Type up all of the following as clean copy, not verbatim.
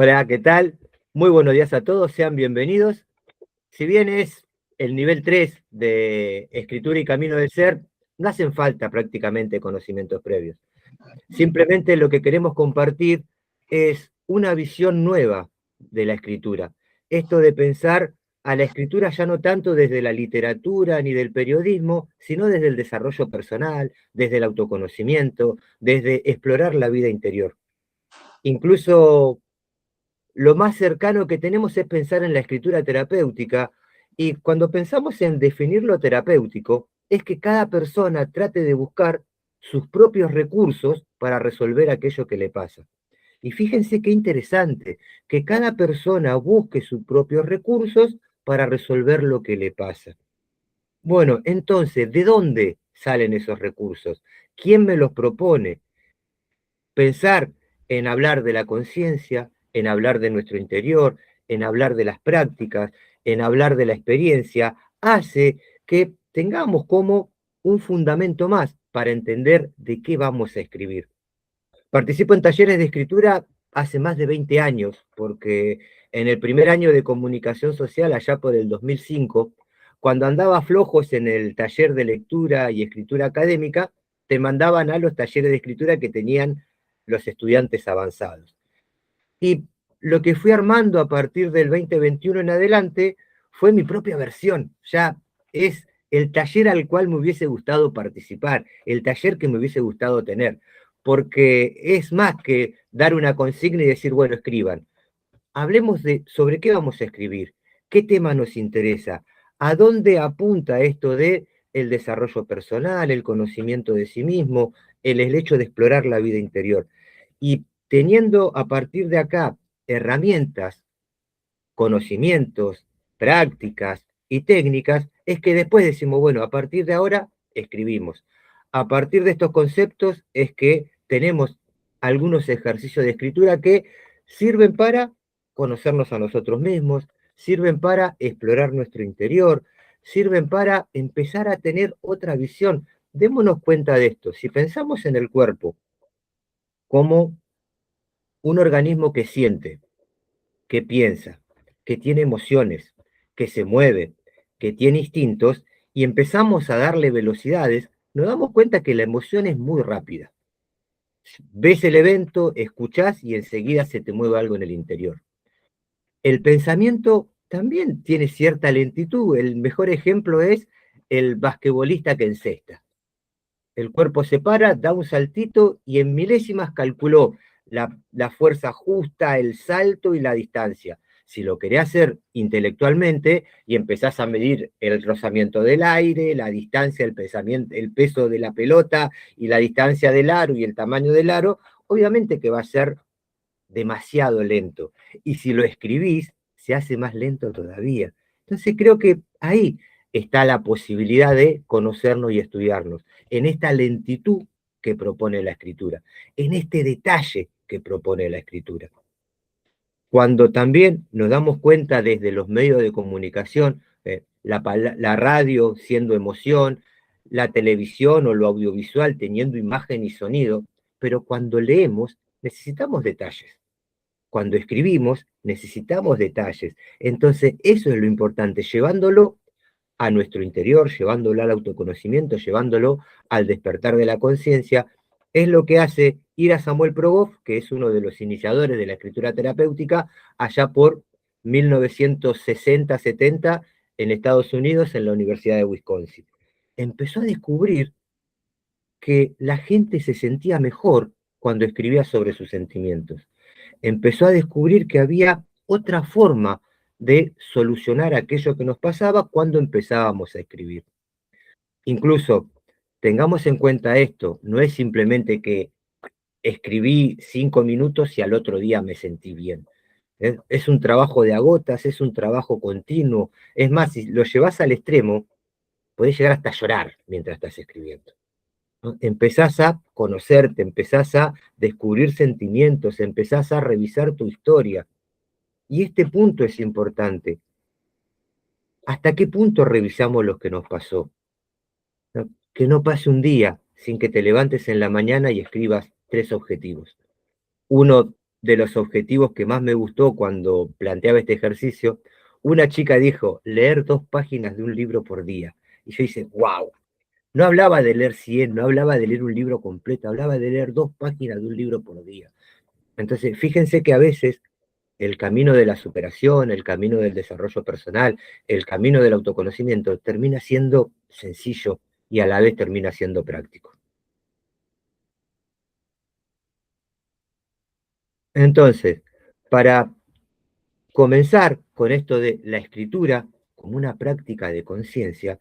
Hola, ¿qué tal? Muy buenos días a todos, sean bienvenidos. Si bien es el nivel 3 de Escritura y Camino del Ser, no hacen falta prácticamente conocimientos previos. Simplemente lo que queremos compartir es una visión nueva de la escritura. Esto de pensar a la escritura ya no tanto desde la literatura ni del periodismo, sino desde el desarrollo personal, desde el autoconocimiento, desde explorar la vida interior. Incluso lo más cercano que tenemos es pensar en la escritura terapéutica, y cuando pensamos en definir lo terapéutico, es que cada persona trate de buscar sus propios recursos para resolver aquello que le pasa. Y fíjense qué interesante, que cada persona busque sus propios recursos para resolver lo que le pasa. Bueno, entonces, ¿de dónde salen esos recursos? ¿Quién me los propone? Pensar en hablar de la conciencia, en hablar de nuestro interior, en hablar de las prácticas, en hablar de la experiencia, hace que tengamos como un fundamento más para entender de qué vamos a escribir. Participo en talleres de escritura hace más de 20 años, porque en el primer año de comunicación social, allá por el 2005, cuando andaba flojos en el taller de lectura y escritura académica, te mandaban a los talleres de escritura que tenían los estudiantes avanzados. Y lo que fui armando a partir del 2021 en adelante fue mi propia versión. Ya es el taller al cual me hubiese gustado participar, el taller que me hubiese gustado tener, porque es más que dar una consigna y decir, bueno, escriban. Hablemos de sobre qué vamos a escribir, qué tema nos interesa, a dónde apunta esto de el desarrollo personal, el conocimiento de sí mismo, el hecho de explorar la vida interior. Y teniendo a partir de acá herramientas, conocimientos, prácticas y técnicas, es que después decimos, bueno, a partir de ahora escribimos. A partir de estos conceptos es que tenemos algunos ejercicios de escritura que sirven para conocernos a nosotros mismos, sirven para explorar nuestro interior, sirven para empezar a tener otra visión. Démonos cuenta de esto. Si pensamos en el cuerpo como un organismo que siente, que piensa, que tiene emociones, que se mueve, que tiene instintos, y empezamos a darle velocidades, nos damos cuenta que la emoción es muy rápida. Ves el evento, escuchás y enseguida se te mueve algo en el interior. El pensamiento también tiene cierta lentitud. El mejor ejemplo es el basquetbolista que encesta. El cuerpo se para, da un saltito y en milésimas calculó la fuerza justa, el salto y la distancia. Si lo querés hacer intelectualmente y empezás a medir el rozamiento del aire, la distancia, el peso de la pelota y la distancia del aro y el tamaño del aro, obviamente que va a ser demasiado lento. Y si lo escribís, se hace más lento todavía. Entonces creo que ahí está la posibilidad de conocernos y estudiarnos, en esta lentitud que propone la escritura, en este detalle que propone la escritura. Cuando también nos damos cuenta desde los medios de comunicación, la radio siendo emoción, la televisión o lo audiovisual teniendo imagen y sonido, pero cuando leemos necesitamos detalles. Cuando escribimos, necesitamos detalles. Entonces, eso es lo importante, llevándolo a nuestro interior, llevándolo al autoconocimiento, llevándolo al despertar de la conciencia, es lo que hace Ira Samuel Progoff, que es uno de los iniciadores de la escritura terapéutica, allá por 1960-70 en Estados Unidos, en la Universidad de Wisconsin. Empezó a descubrir que la gente se sentía mejor cuando escribía sobre sus sentimientos. Empezó a descubrir que había otra forma de solucionar aquello que nos pasaba cuando empezábamos a escribir. Incluso, tengamos en cuenta esto, no es simplemente que escribí 5 minutos y al otro día me sentí bien. Es un trabajo de agotas, es un trabajo continuo. Es más, si lo llevas al extremo, podés llegar hasta llorar mientras estás escribiendo, ¿no? Empezás a conocerte, empezás a descubrir sentimientos, empezás a revisar tu historia. Y este punto es importante. ¿Hasta qué punto revisamos lo que nos pasó? ¿No? Que no pase un día sin que te levantes en la mañana y escribas 3 objetivos. Uno de los objetivos que más me gustó cuando planteaba este ejercicio, una chica dijo, leer 2 páginas de un libro por día. Y yo hice, wow. No hablaba de leer 100, no hablaba de leer un libro completo, hablaba de leer 2 páginas de un libro por día. Entonces, fíjense que a veces el camino de la superación, el camino del desarrollo personal, el camino del autoconocimiento termina siendo sencillo y a la vez termina siendo práctico. Entonces, para comenzar con esto de la escritura como una práctica de conciencia,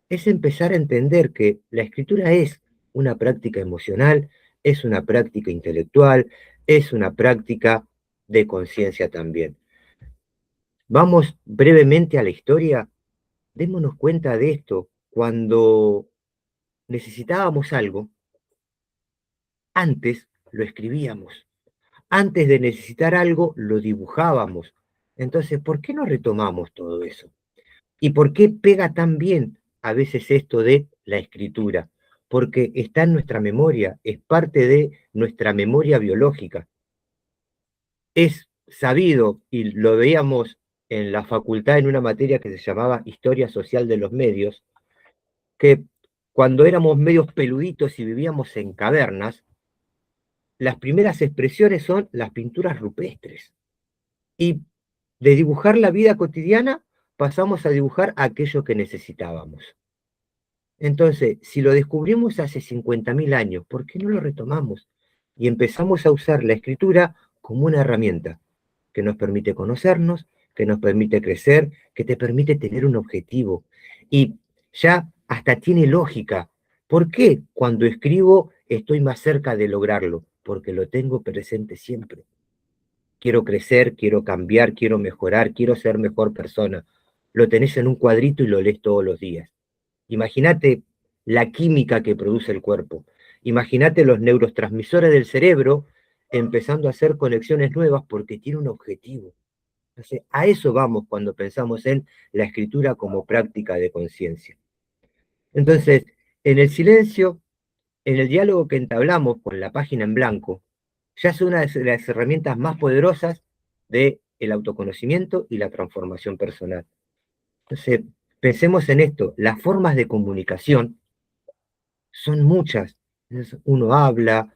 es empezar a entender que la escritura es una práctica emocional, es una práctica intelectual, es una práctica de conciencia también. Vamos brevemente a la historia. Démonos cuenta de esto. Cuando necesitábamos algo, antes lo escribíamos. Antes de necesitar algo, lo dibujábamos. Entonces, ¿por qué no retomamos todo eso? ¿Y por qué pega tan bien a veces esto de la escritura? Porque está en nuestra memoria, es parte de nuestra memoria biológica. Es sabido, y lo veíamos en la facultad en una materia que se llamaba Historia Social de los Medios, que cuando éramos medios peluditos y vivíamos en cavernas, las primeras expresiones son las pinturas rupestres. Y de dibujar la vida cotidiana pasamos a dibujar aquello que necesitábamos. Entonces, si lo descubrimos hace 50.000 años, ¿por qué no lo retomamos? Y empezamos a usar la escritura como una herramienta que nos permite conocernos, que nos permite crecer, que te permite tener un objetivo. Y ya hasta tiene lógica. ¿Por qué cuando escribo estoy más cerca de lograrlo? Porque lo tengo presente siempre. Quiero crecer, quiero cambiar, quiero mejorar, quiero ser mejor persona. Lo tenés en un cuadrito y lo lees todos los días. Imagínate la química que produce el cuerpo. Imagínate los neurotransmisores del cerebro empezando a hacer conexiones nuevas porque tiene un objetivo. Entonces, a eso vamos cuando pensamos en la escritura como práctica de conciencia. Entonces, en el silencio, en el diálogo que entablamos con la página en blanco, ya es una de las herramientas más poderosas del autoconocimiento y la transformación personal. Entonces, pensemos en esto, las formas de comunicación son muchas. Uno habla,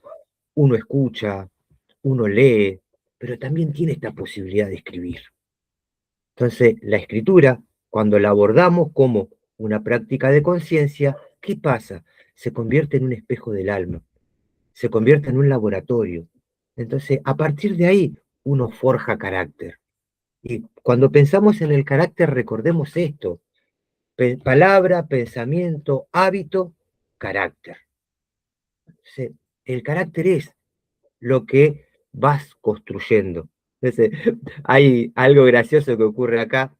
uno escucha, uno lee, pero también tiene esta posibilidad de escribir. Entonces, la escritura, cuando la abordamos como una práctica de conciencia, ¿qué pasa? Se convierte en un espejo del alma, se convierte en un laboratorio. Entonces, a partir de ahí, uno forja carácter. Y cuando pensamos en el carácter, recordemos esto: palabra, pensamiento, hábito, carácter. Entonces, el carácter es lo que vas construyendo. Entonces, hay algo gracioso que ocurre acá,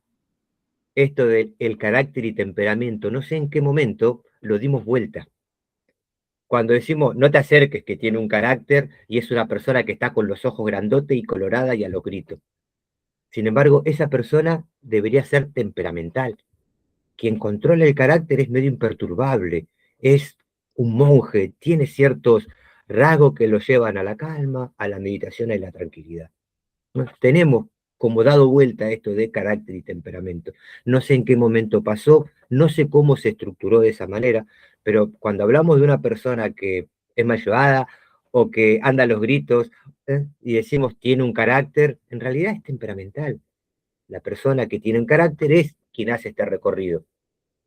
esto del el carácter y temperamento. No sé en qué momento lo dimos vuelta. Cuando decimos, no te acerques, que tiene un carácter y es una persona que está con los ojos grandote y colorada y a lo grito. Sin embargo, esa persona debería ser temperamental. Quien controla el carácter es medio imperturbable, es un monje, tiene ciertos rasgos que lo llevan a la calma, a la meditación y a la tranquilidad. ¿No? Tenemos como dado vuelta esto de carácter y temperamento. No sé en qué momento pasó, no sé cómo se estructuró de esa manera, pero cuando hablamos de una persona que es mal llevada o que anda a los gritos, y decimos tiene un carácter, en realidad es temperamental. La persona que tiene un carácter es quien hace este recorrido: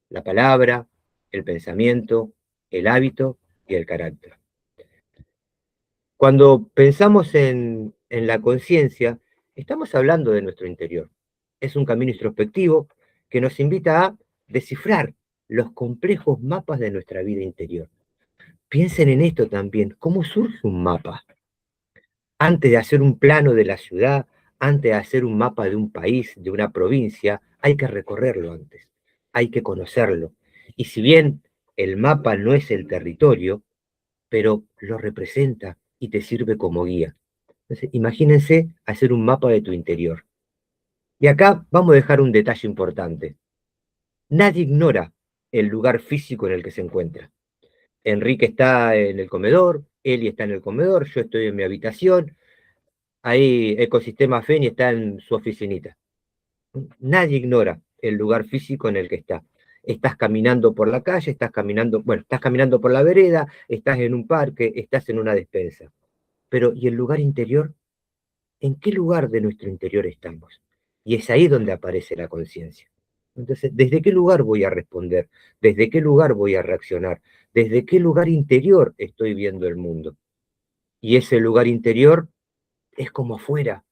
la palabra, el pensamiento, el hábito y el carácter. Cuando pensamos en la conciencia, estamos hablando de nuestro interior. Es un camino introspectivo que nos invita a descifrar los complejos mapas de nuestra vida interior. Piensen en esto también: ¿cómo surge un mapa? Antes de hacer un plano de la ciudad, antes de hacer un mapa de un país, de una provincia, hay que recorrerlo antes, hay que conocerlo. Y si bien el mapa no es el territorio, pero lo representa y te sirve como guía. Entonces, imagínense hacer un mapa de tu interior. Y acá vamos a dejar un detalle importante. Nadie ignora el lugar físico en el que se encuentra. Enrique está en el comedor, Eli está en el comedor, yo estoy en mi habitación. Ahí Ecosistema Feni está en su oficinita. Nadie ignora el lugar físico en el que está. Estás caminando por la calle, estás caminando por la vereda, estás en un parque, estás en una despensa. Pero, ¿y el lugar interior? ¿En qué lugar de nuestro interior estamos? Y es ahí donde aparece la conciencia. Entonces, ¿desde qué lugar voy a responder? ¿Desde qué lugar voy a reaccionar? ¿Desde qué lugar interior estoy viendo el mundo? Y ese lugar interior es como afuera.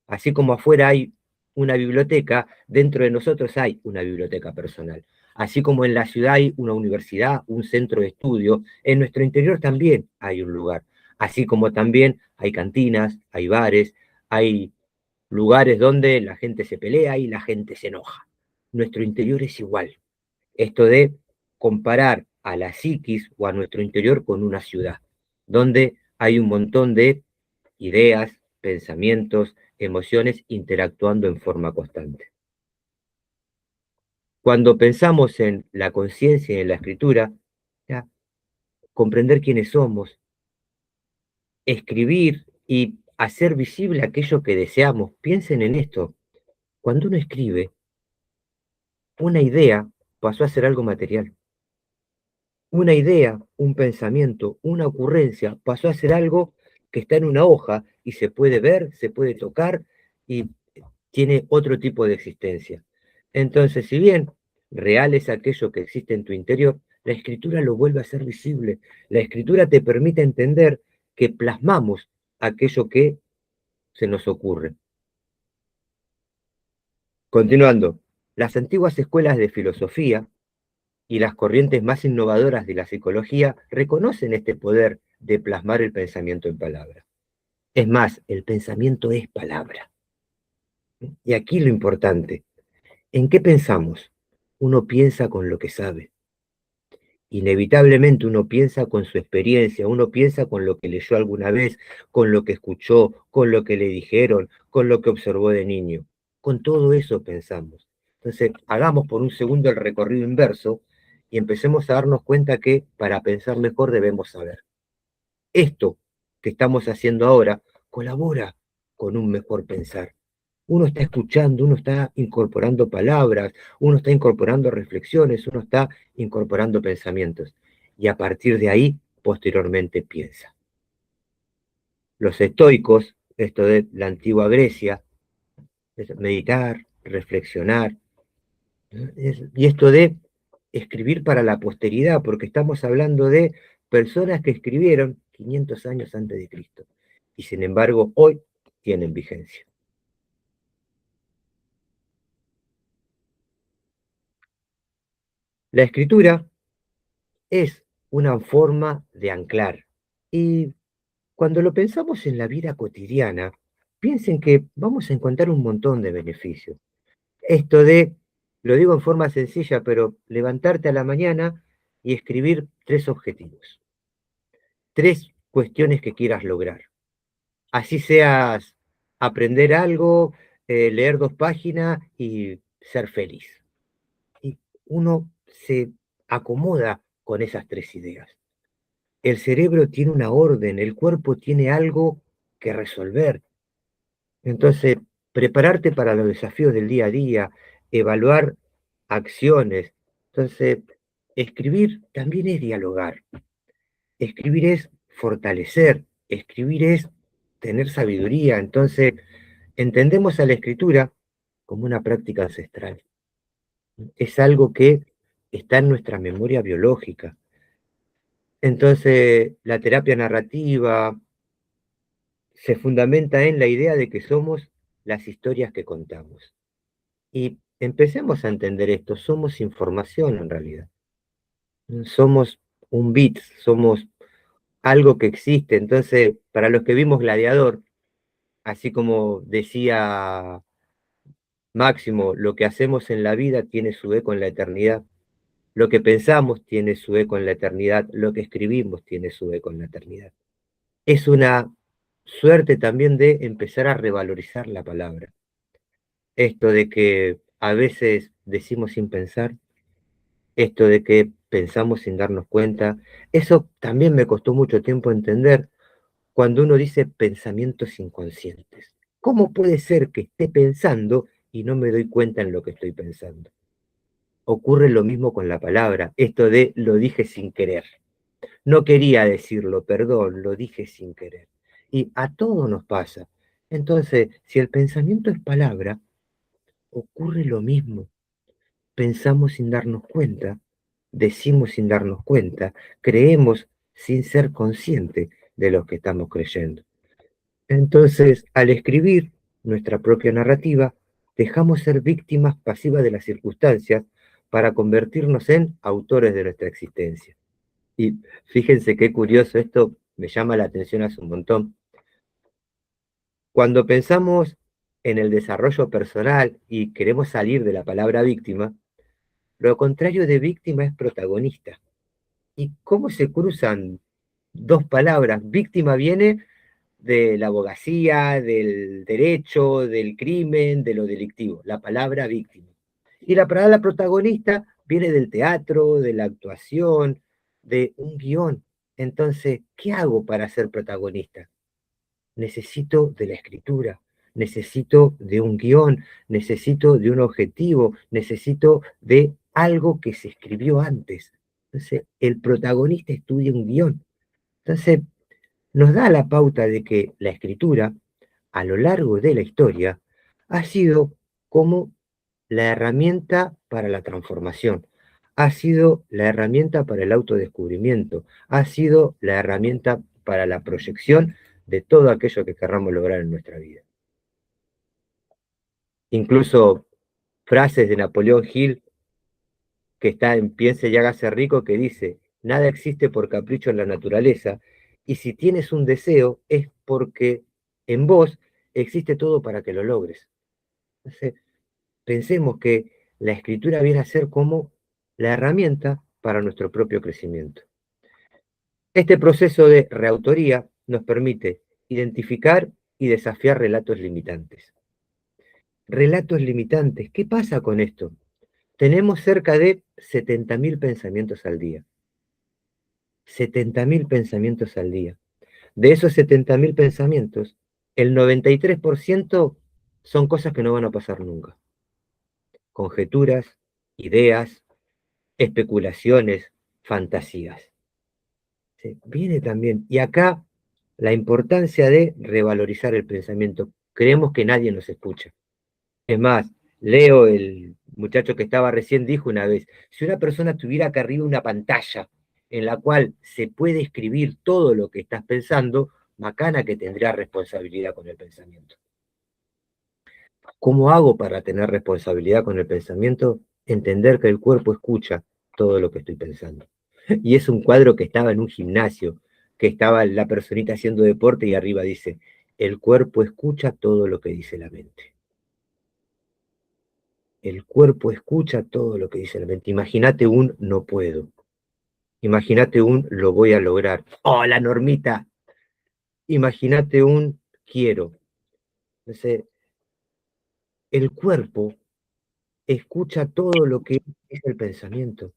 Así como afuera hay una biblioteca, dentro de nosotros hay una biblioteca personal. Así como en la ciudad hay una universidad, un centro de estudio, en nuestro interior también hay un lugar. Así como también hay cantinas, hay bares, hay lugares donde la gente se pelea y la gente se enoja. Nuestro interior es igual. Esto de comparar a la psiquis o a nuestro interior con una ciudad, donde hay un montón de ideas, pensamientos, emociones interactuando en forma constante. Cuando pensamos en la conciencia y en la escritura, ya, comprender quiénes somos, escribir y hacer visible aquello que deseamos. Piensen en esto. Cuando uno escribe, una idea pasó a ser algo material. Una idea, un pensamiento, una ocurrencia pasó a ser algo que está en una hoja y se puede ver, se puede tocar y tiene otro tipo de existencia. Entonces, si bien real es aquello que existe en tu interior, la escritura lo vuelve a ser visible. La escritura te permite entender que plasmamos aquello que se nos ocurre. Continuando, las antiguas escuelas de filosofía y las corrientes más innovadoras de la psicología reconocen este poder de plasmar el pensamiento en palabra. Es más, el pensamiento es palabra. Y aquí lo importante, ¿en qué pensamos? Uno piensa con lo que sabe. Inevitablemente uno piensa con su experiencia, uno piensa con lo que leyó alguna vez, con lo que escuchó, con lo que le dijeron, con lo que observó de niño. Con todo eso pensamos. Entonces, hagamos por un segundo el recorrido inverso y empecemos a darnos cuenta que para pensar mejor debemos saber. Esto que estamos haciendo ahora colabora con un mejor pensar. Uno está escuchando, uno está incorporando palabras, uno está incorporando reflexiones, uno está incorporando pensamientos. Y a partir de ahí, posteriormente piensa. Los estoicos, esto de la antigua Grecia, es meditar, reflexionar, y esto de escribir para la posteridad, porque estamos hablando de personas que escribieron 500 años antes de Cristo, y sin embargo hoy tienen vigencia. La escritura es una forma de anclar. Y cuando lo pensamos en la vida cotidiana, piensen que vamos a encontrar un montón de beneficios. Esto de, lo digo en forma sencilla, pero levantarte a la mañana y escribir 3 objetivos, 3 cuestiones que quieras lograr. Así seas aprender algo, leer 2 páginas y ser feliz. Y uno se acomoda con esas 3 ideas. El cerebro tiene una orden, el cuerpo tiene algo que resolver. Entonces, prepararte para los desafíos del día a día, evaluar acciones. Entonces, escribir también es dialogar. Escribir es fortalecer. Escribir es tener sabiduría. Entonces, entendemos a la escritura como una práctica ancestral. Es algo que está en nuestra memoria biológica. Entonces, la terapia narrativa se fundamenta en la idea de que somos las historias que contamos. Y empecemos a entender esto, somos información en realidad. Somos un bit, somos algo que existe. Entonces, para los que vimos Gladiador, así como decía Máximo, lo que hacemos en la vida tiene su eco en la eternidad. Lo que pensamos tiene su eco en la eternidad. Lo que escribimos tiene su eco en la eternidad. Es una suerte también de empezar a revalorizar la palabra. Esto de que a veces decimos sin pensar, esto de que pensamos sin darnos cuenta, eso también me costó mucho tiempo entender, cuando uno dice pensamientos inconscientes. ¿Cómo puede ser que esté pensando y no me doy cuenta en lo que estoy pensando? Ocurre lo mismo con la palabra, esto de lo dije sin querer. No quería decirlo, perdón, lo dije sin querer. Y a todos nos pasa. Entonces, si el pensamiento es palabra, ocurre lo mismo. Pensamos sin darnos cuenta, decimos sin darnos cuenta, creemos sin ser conscientes de lo que estamos creyendo. Entonces, al escribir nuestra propia narrativa, dejamos ser víctimas pasivas de las circunstancias para convertirnos en autores de nuestra existencia. Y fíjense qué curioso, esto me llama la atención hace un montón. Cuando pensamos en el desarrollo personal y queremos salir de la palabra víctima, lo contrario de víctima es protagonista. ¿Y cómo se cruzan dos palabras? Víctima viene de la abogacía, del derecho, del crimen, de lo delictivo, la palabra víctima. Y la palabra protagonista viene del teatro, de la actuación, de un guión. Entonces, ¿qué hago para ser protagonista? Necesito de la escritura, necesito de un guión, necesito de un objetivo, necesito de algo que se escribió antes. Entonces, el protagonista estudia un guión. Entonces, nos da la pauta de que la escritura, a lo largo de la historia, ha sido como la herramienta para la transformación, ha sido la herramienta para el autodescubrimiento, ha sido la herramienta para la proyección de todo aquello que querramos lograr en nuestra vida. Incluso frases de Napoleón Hill, que está en Piense y hágase rico, que dice, nada existe por capricho en la naturaleza, y si tienes un deseo es porque en vos existe todo para que lo logres. Entonces, pensemos que la escritura viene a ser como la herramienta para nuestro propio crecimiento. Este proceso de reautoría nos permite identificar y desafiar relatos limitantes. Relatos limitantes, ¿qué pasa con esto? Tenemos cerca de 70.000 pensamientos al día. 70.000 pensamientos al día. De esos 70.000 pensamientos, el 93% son cosas que no van a pasar nunca. Conjeturas, ideas, especulaciones, fantasías. ¿Sí? Viene también. Y acá la importancia de revalorizar el pensamiento. Creemos que nadie nos escucha. Es más, Leo, el muchacho que estaba recién, dijo una vez, si una persona tuviera acá arriba una pantalla en la cual se puede escribir todo lo que estás pensando, bacana que tendrá responsabilidad con el pensamiento. ¿Cómo hago para tener responsabilidad con el pensamiento? Entender que el cuerpo escucha todo lo que estoy pensando. Y es un cuadro que estaba en un gimnasio, que estaba la personita haciendo deporte y arriba dice, el cuerpo escucha todo lo que dice la mente. El cuerpo escucha todo lo que dice la mente. Imagínate un no puedo. Imagínate un lo voy a lograr. ¡Oh, la normita! Imagínate un quiero. Entonces, el cuerpo escucha todo lo que es el pensamiento.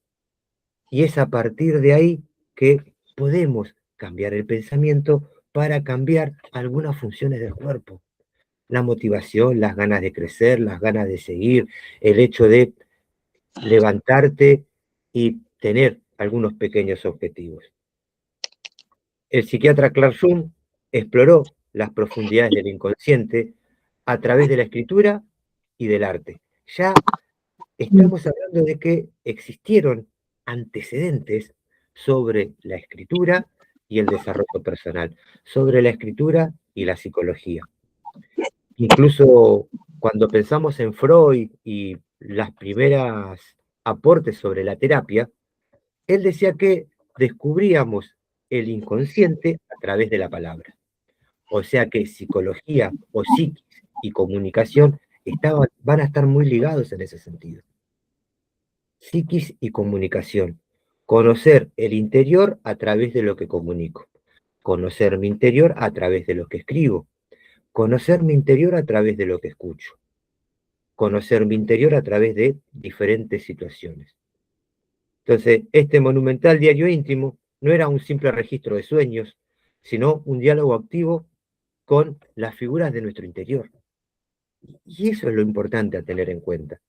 Y es a partir de ahí que podemos cambiar el pensamiento para cambiar algunas funciones del cuerpo. La motivación, las ganas de crecer, las ganas de seguir, el hecho de levantarte y tener algunos pequeños objetivos. El psiquiatra Clark Jung exploró las profundidades del inconsciente a través de la escritura y del arte. Ya estamos hablando de que existieron antecedentes sobre la escritura y el desarrollo personal, sobre la escritura y la psicología. Incluso cuando pensamos en Freud y las primeras aportes sobre la terapia, él decía que descubríamos el inconsciente a través de la palabra. O sea que psicología o psiquis y comunicación van a estar muy ligados en ese sentido. Psiquis y comunicación. Conocer el interior a través de lo que comunico. Conocer mi interior a través de lo que escribo. Conocer mi interior a través de lo que escucho. Conocer mi interior a través de diferentes situaciones. Entonces, este monumental diario íntimo no era un simple registro de sueños, sino un diálogo activo con las figuras de nuestro interior. Y eso es lo importante a tener en cuenta,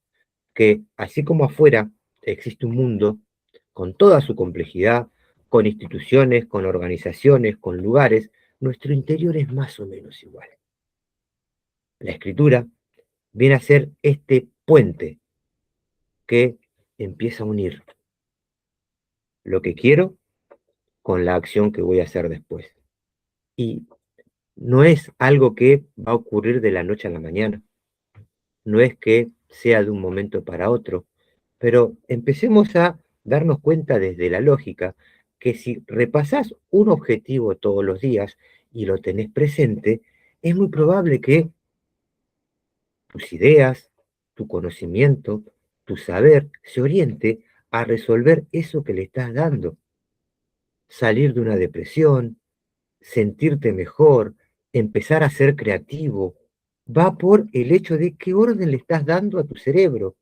que así como afuera existe un mundo con toda su complejidad, con instituciones, con organizaciones, con lugares, nuestro interior es más o menos igual. La escritura viene a ser este puente que empieza a unir lo que quiero con la acción que voy a hacer después. Y no es algo que va a ocurrir de la noche a la mañana, no es que sea de un momento para otro, pero empecemos a darnos cuenta desde la lógica que si repasás un objetivo todos los días y lo tenés presente, es muy probable que tus ideas, tu conocimiento, tu saber se oriente a resolver eso que le estás dando, salir de una depresión, sentirte mejor, empezar a ser creativo, va por el hecho de qué orden le estás dando a tu cerebro,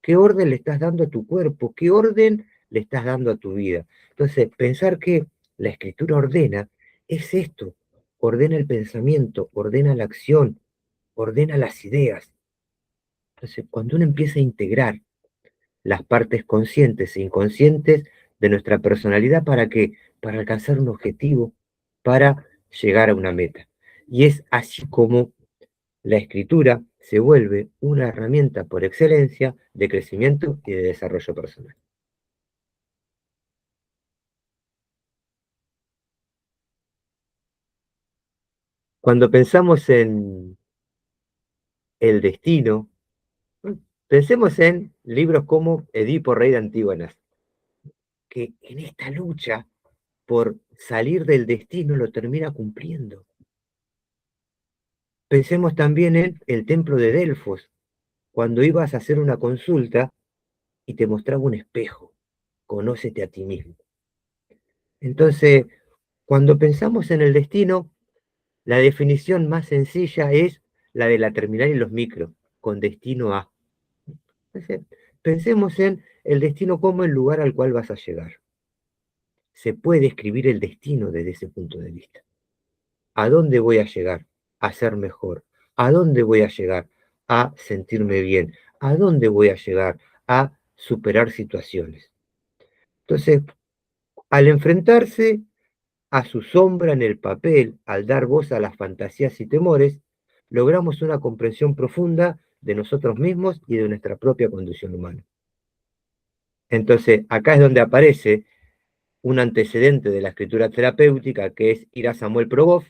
qué orden le estás dando a tu cuerpo, qué orden le estás dando a tu vida. Entonces, pensar que la escritura ordena es esto, ordena el pensamiento, ordena la acción, ordena las ideas. Entonces, cuando uno empieza a integrar las partes conscientes e inconscientes de nuestra personalidad, ¿para qué? Para alcanzar un objetivo, para llegar a una meta. Y es así como la escritura se vuelve una herramienta por excelencia de crecimiento y de desarrollo personal. Cuando pensamos en el destino, pensemos en libros como Edipo, rey de Antígonas, que en esta lucha por salir del destino lo termina cumpliendo. Pensemos también en el templo de Delfos, cuando ibas a hacer una consulta y te mostraba un espejo, conócete a ti mismo. Entonces, cuando pensamos en el destino, la definición más sencilla es la de la terminal y los micros, con destino a. Entonces, pensemos en el destino como el lugar al cual vas a llegar. Se puede escribir el destino desde ese punto de vista. ¿A dónde voy a llegar? A ser mejor. ¿A dónde voy a llegar? A sentirme bien. ¿A dónde voy a llegar? A superar situaciones. Entonces, al enfrentarse a su sombra en el papel, al dar voz a las fantasías y temores, logramos una comprensión profunda de nosotros mismos y de nuestra propia condición humana. Entonces, acá es donde aparece un antecedente de la escritura terapéutica, que es ir a Samuel Progoff,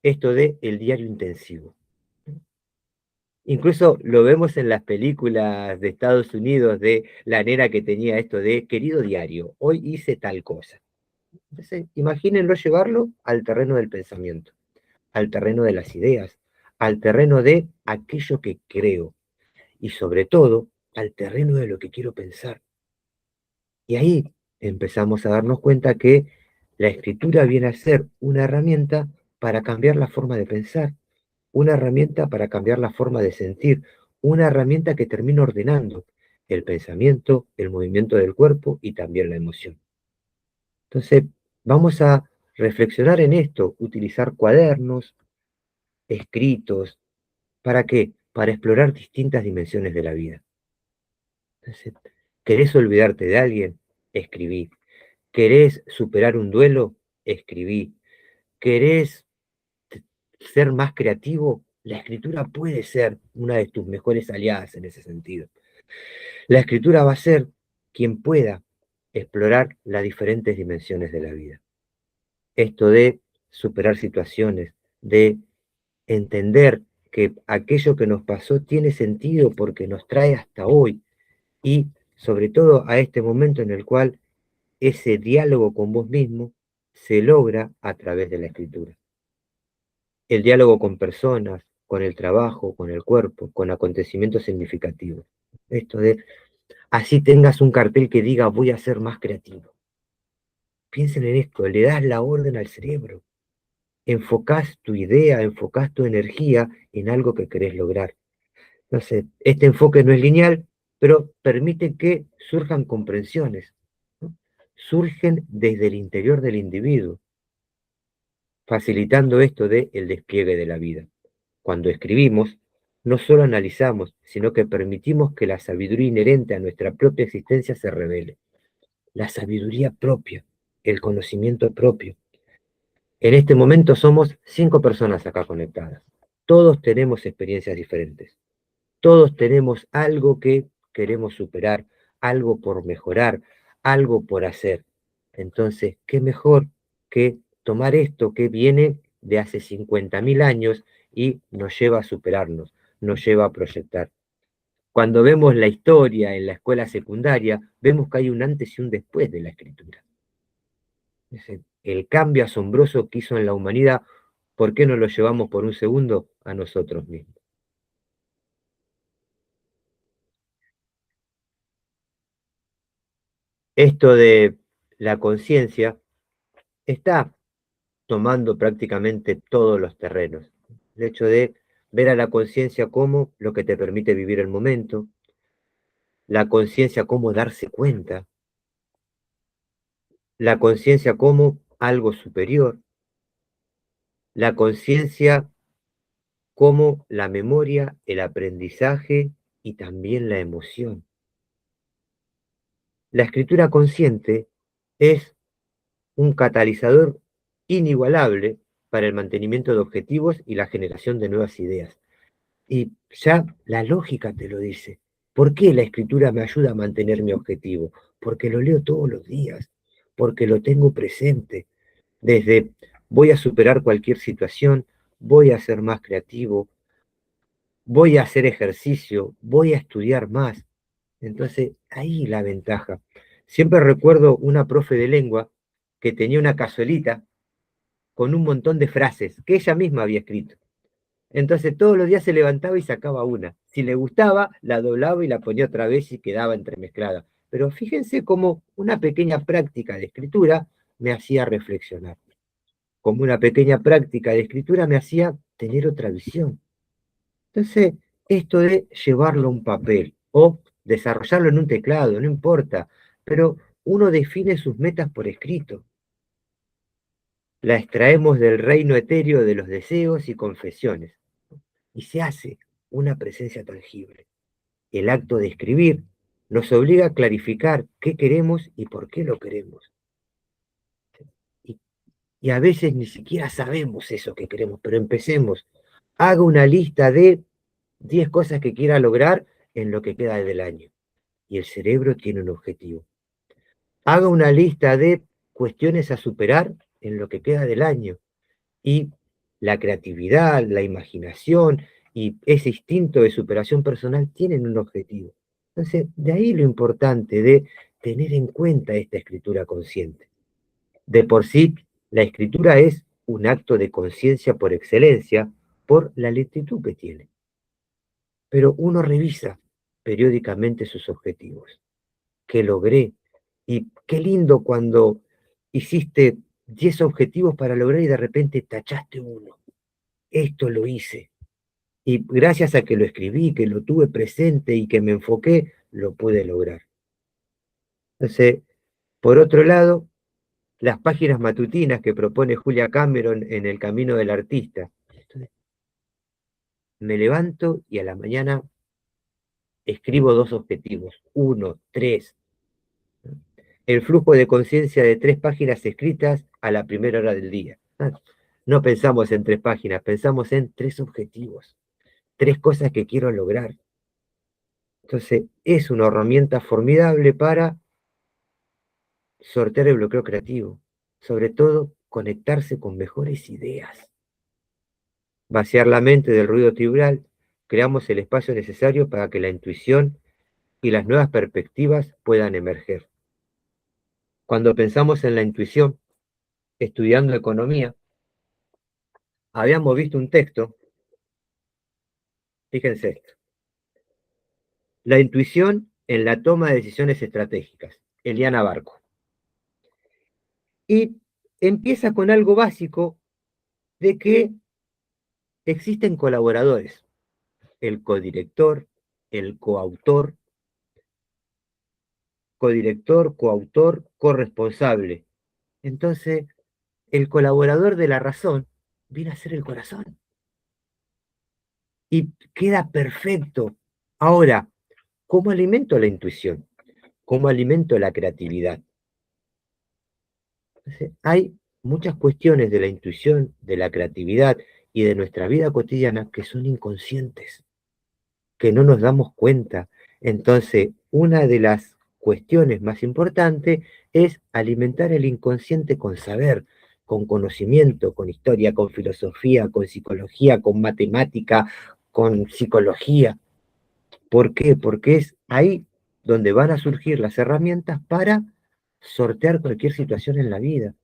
esto de el diario intensivo. Incluso lo vemos en las películas de Estados Unidos de la nena que tenía esto de querido diario, hoy hice tal cosa. Entonces, imagínenlo llevarlo al terreno del pensamiento, al terreno de las ideas, al terreno de aquello que creo y sobre todo al terreno de lo que quiero pensar. Y ahí empezamos a darnos cuenta que la escritura viene a ser una herramienta para cambiar la forma de pensar, una herramienta para cambiar la forma de sentir, una herramienta que termina ordenando el pensamiento, el movimiento del cuerpo y también la emoción. Entonces, vamos a reflexionar en esto, utilizar cuadernos, escritos, ¿para qué? Para explorar distintas dimensiones de la vida. Entonces, ¿querés olvidarte de alguien? Escribí. ¿Querés superar un duelo? Escribí. ¿Querés ser más creativo? La escritura puede ser una de tus mejores aliadas en ese sentido. La escritura va a ser quien pueda explorar las diferentes dimensiones de la vida. Esto de superar situaciones, de entender que aquello que nos pasó tiene sentido porque nos trae hasta hoy y sobre todo a este momento en el cual ese diálogo con vos mismo se logra a través de la escritura. El diálogo con personas, con el trabajo, con el cuerpo, con acontecimientos significativos. Esto de, así tengas un cartel que diga voy a ser más creativo. Piensen en esto, le das la orden al cerebro, enfocás tu idea, enfocás tu energía en algo que querés lograr. Entonces, este enfoque no es lineal, pero permite que surjan comprensiones, ¿no? Surgen desde el interior del individuo. facilitando esto de el despliegue de la vida. Cuando escribimos, no solo analizamos, sino que permitimos que la sabiduría inherente a nuestra propia existencia se revele. La sabiduría propia, el conocimiento propio. En este momento somos 5 personas acá conectadas. Todos tenemos experiencias diferentes. Todos tenemos algo que queremos superar, algo por mejorar, algo por hacer. Entonces, ¿qué mejor que tomar esto que viene de hace 50.000 años y nos lleva a superarnos, nos lleva a proyectar? Cuando vemos la historia en la escuela secundaria, vemos que hay un antes y un después de la escritura. El cambio asombroso que hizo en la humanidad, ¿por qué no lo llevamos por un segundo a nosotros mismos? Esto de la conciencia está tomando prácticamente todos los terrenos. El hecho de ver a la conciencia como lo que te permite vivir el momento, la conciencia como darse cuenta, la conciencia como algo superior, la conciencia como la memoria, el aprendizaje y también la emoción. La escritura consciente es un catalizador inigualable para el mantenimiento de objetivos y la generación de nuevas ideas. Y ya la lógica te lo dice. ¿Por qué la escritura me ayuda a mantener mi objetivo? Porque lo leo todos los días, porque lo tengo presente. Desde voy a superar cualquier situación, voy a ser más creativo, voy a hacer ejercicio, voy a estudiar más. Entonces, ahí la ventaja. Siempre recuerdo una profe de lengua que tenía una cazuelita con un montón de frases que ella misma había escrito. Entonces todos los días se levantaba y sacaba una. Si le gustaba, la doblaba y la ponía otra vez y quedaba entremezclada. Pero fíjense cómo una pequeña práctica de escritura me hacía reflexionar. Como una pequeña práctica de escritura me hacía tener otra visión. Entonces, esto de llevarlo a un papel o desarrollarlo en un teclado, no importa, pero uno define sus metas por escrito. La extraemos del reino etéreo de los deseos y confesiones y se hace una presencia tangible. El acto de escribir nos obliga a clarificar qué queremos y por qué lo queremos. Y, y a veces ni siquiera sabemos eso que queremos, pero empecemos. Haga una lista de 10 cosas que quiera lograr en lo que queda del año. Y el cerebro tiene un objetivo. Haga una lista de cuestiones a superar en lo que queda del año. Y la creatividad, la imaginación y ese instinto de superación personal tienen un objetivo. Entonces, de ahí lo importante de tener en cuenta esta escritura consciente. De por sí, la escritura es un acto de conciencia por excelencia por la lentitud que tiene. Pero uno revisa periódicamente sus objetivos. ¿Qué logré? Y qué lindo cuando hiciste 10 objetivos para lograr y de repente tachaste uno. Esto lo hice. Y gracias a que lo escribí, que lo tuve presente y que me enfoqué, lo pude lograr. Entonces, por otro lado, las páginas matutinas que propone Julia Cameron en El Camino del Artista. Entonces, me levanto y a la mañana escribo 2 objetivos, uno, tres. El flujo de conciencia de 3 páginas escritas a la primera hora del día. No pensamos en 3 páginas, pensamos en 3 objetivos, 3 cosas que quiero lograr. Entonces, es una herramienta formidable para sortear el bloqueo creativo, sobre todo conectarse con mejores ideas, vaciar la mente del ruido tribal, creamos el espacio necesario para que la intuición y las nuevas perspectivas puedan emerger. Cuando pensamos en la intuición, estudiando economía, habíamos visto un texto, fíjense esto, la intuición en la toma de decisiones estratégicas, Eliana Barco. Y empieza con algo básico de que existen colaboradores, el codirector, el coautor, codirector, coautor, corresponsable. Entonces, el colaborador de la razón viene a ser el corazón. Y queda perfecto. Ahora, ¿cómo alimento la intuición? ¿Cómo alimento la creatividad? Entonces, hay muchas cuestiones de la intuición, de la creatividad y de nuestra vida cotidiana que son inconscientes, que no nos damos cuenta. Entonces, una de las cuestiones más importantes es alimentar el inconsciente con saber, con conocimiento, con historia, con filosofía, con psicología, con matemática, con psicología. ¿Por qué? Porque es ahí donde van a surgir las herramientas para sortear cualquier situación en la vida.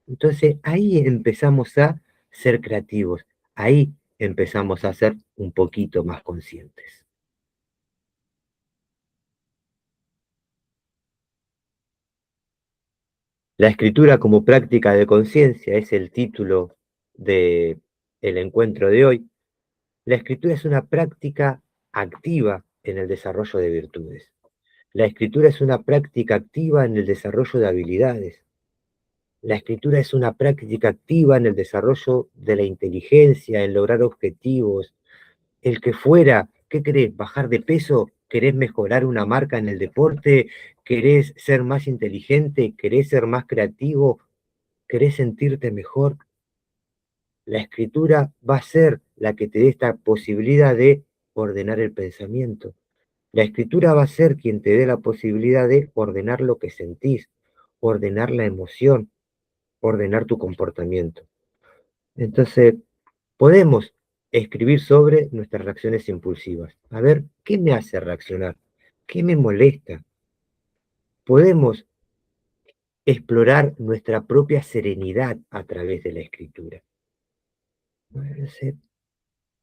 Entonces ahí empezamos a ser creativos, ahí empezamos a ser un poquito más conscientes. La escritura como práctica de conciencia es el título de el encuentro de hoy. La escritura es una práctica activa en el desarrollo de virtudes. La escritura es una práctica activa en el desarrollo de habilidades. La escritura es una práctica activa en el desarrollo de la inteligencia, en lograr objetivos. El que fuera, ¿qué querés? ¿Bajar de peso? ¿Querés mejorar una marca en el deporte? ¿Querés ser más inteligente? ¿Querés ser más creativo? ¿Querés sentirte mejor? La escritura va a ser la que te dé esta posibilidad de ordenar el pensamiento. La escritura va a ser quien te dé la posibilidad de ordenar lo que sentís, ordenar la emoción, ordenar tu comportamiento. Entonces, podemos escribir sobre nuestras reacciones impulsivas. A ver, ¿qué me hace reaccionar? ¿Qué me molesta? Podemos explorar nuestra propia serenidad a través de la escritura. No sé,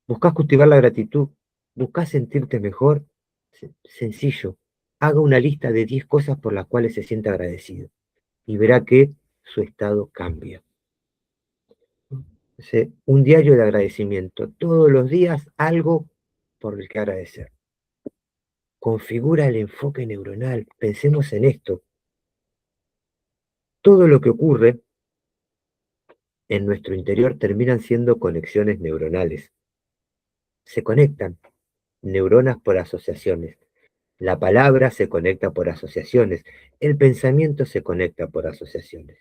buscas cultivar la gratitud, buscas sentirte mejor. Sencillo, haga una lista de 10 cosas por las cuales se siente agradecido y verá que su estado cambia. Un diario de agradecimiento, todos los días algo por el que agradecer. Configura el enfoque neuronal. Pensemos en esto. Todo lo que ocurre en nuestro interior terminan siendo conexiones neuronales. Se conectan neuronas por asociaciones. La palabra se conecta por asociaciones. El pensamiento se conecta por asociaciones.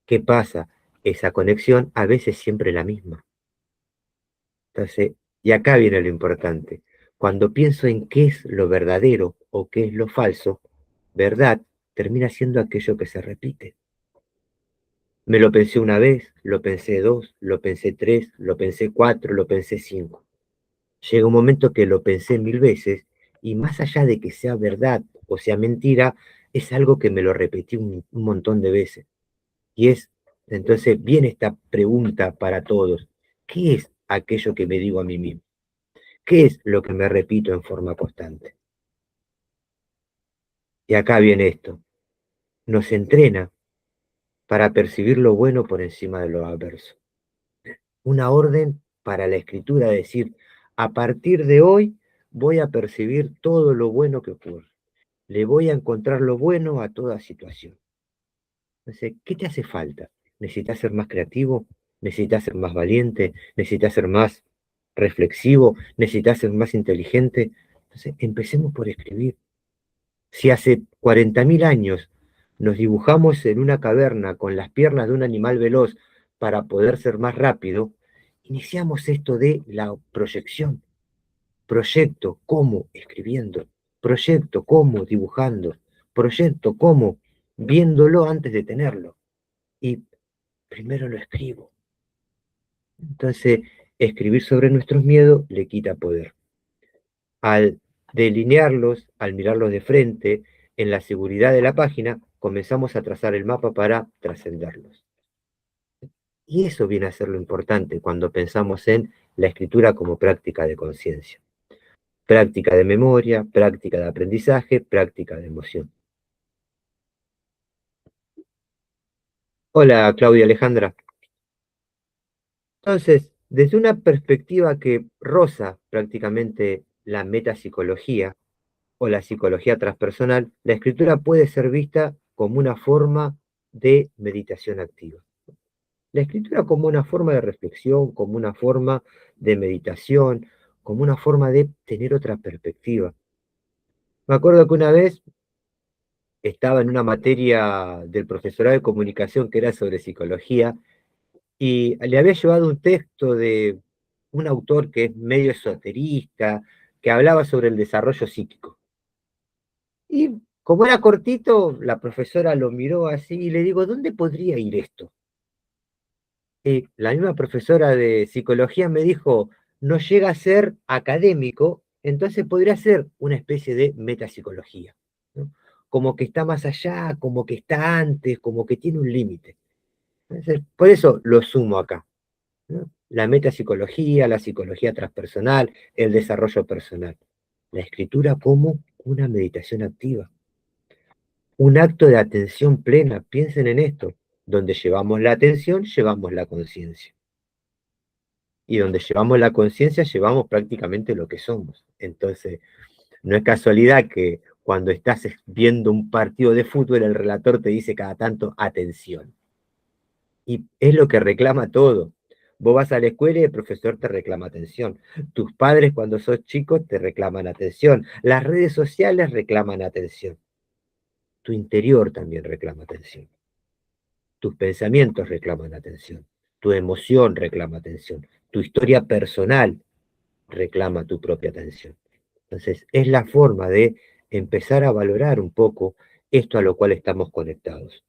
¿Qué pasa? Esa conexión a veces siempre la misma. Entonces, y acá viene lo importante. Cuando pienso en qué es lo verdadero o qué es lo falso, verdad termina siendo aquello que se repite. Me lo pensé una vez, lo pensé dos, lo pensé tres, lo pensé cuatro, lo pensé cinco. Llega un momento que lo pensé 1000 veces y más allá de que sea verdad o sea mentira, es algo que me lo repetí un montón de veces. Y entonces viene esta pregunta para todos. ¿Qué es aquello que me digo a mí mismo? ¿Qué es lo que me repito en forma constante? Y acá viene esto. Nos entrena para percibir lo bueno por encima de lo adverso. Una orden para la escritura, decir, a partir de hoy voy a percibir todo lo bueno que ocurre. Le voy a encontrar lo bueno a toda situación. Entonces, ¿qué te hace falta? ¿Necesitas ser más creativo? ¿Necesitas ser más valiente? ¿Necesitas ser más reflexivo? ¿Necesitas ser más inteligente? Entonces, empecemos por escribir. Si hace 40.000 años nos dibujamos en una caverna con las piernas de un animal veloz para poder ser más rápido, iniciamos esto de la proyección. Proyecto, ¿cómo? Escribiendo. Proyecto, ¿cómo? Dibujando. Proyecto, ¿cómo? Viéndolo antes de tenerlo. Y primero lo escribo. Entonces, escribir sobre nuestros miedos le quita poder. Al delinearlos, al mirarlos de frente, en la seguridad de la página, comenzamos a trazar el mapa para trascenderlos. Y eso viene a ser lo importante cuando pensamos en la escritura como práctica de conciencia. Práctica de memoria, práctica de aprendizaje, práctica de emoción. Hola, Claudia Alejandra. Entonces, desde una perspectiva que roza prácticamente la metapsicología o la psicología transpersonal, la escritura puede ser vista como una forma de meditación activa. La escritura como una forma de reflexión, como una forma de meditación, como una forma de tener otra perspectiva. Me acuerdo que una vez estaba en una materia del profesorado de comunicación que era sobre psicología y le había llevado un texto de un autor que es medio esoterista, que hablaba sobre el desarrollo psíquico. Y como era cortito, la profesora lo miró así y le digo, ¿dónde podría ir esto? La misma profesora de psicología me dijo, no llega a ser académico, entonces podría ser una especie de metapsicología, ¿no? Como que está más allá, como que está antes, como que tiene un límite. Entonces, por eso lo sumo acá, ¿no? La metapsicología, la psicología transpersonal, el desarrollo personal. La escritura como una meditación activa, un acto de atención plena. Piensen en esto, donde llevamos la atención, llevamos la conciencia. Y donde llevamos la conciencia, llevamos prácticamente lo que somos. Entonces, no es casualidad que cuando estás viendo un partido de fútbol, el relator te dice cada tanto atención. Y es lo que reclama todo. Vos vas a la escuela y el profesor te reclama atención. Tus padres cuando sos chico te reclaman atención. Las redes sociales reclaman atención. Tu interior también reclama atención. Tus pensamientos reclaman atención. Tu emoción reclama atención. Tu historia personal reclama tu propia atención. Entonces, es la forma de empezar a valorar un poco esto a lo cual estamos conectados.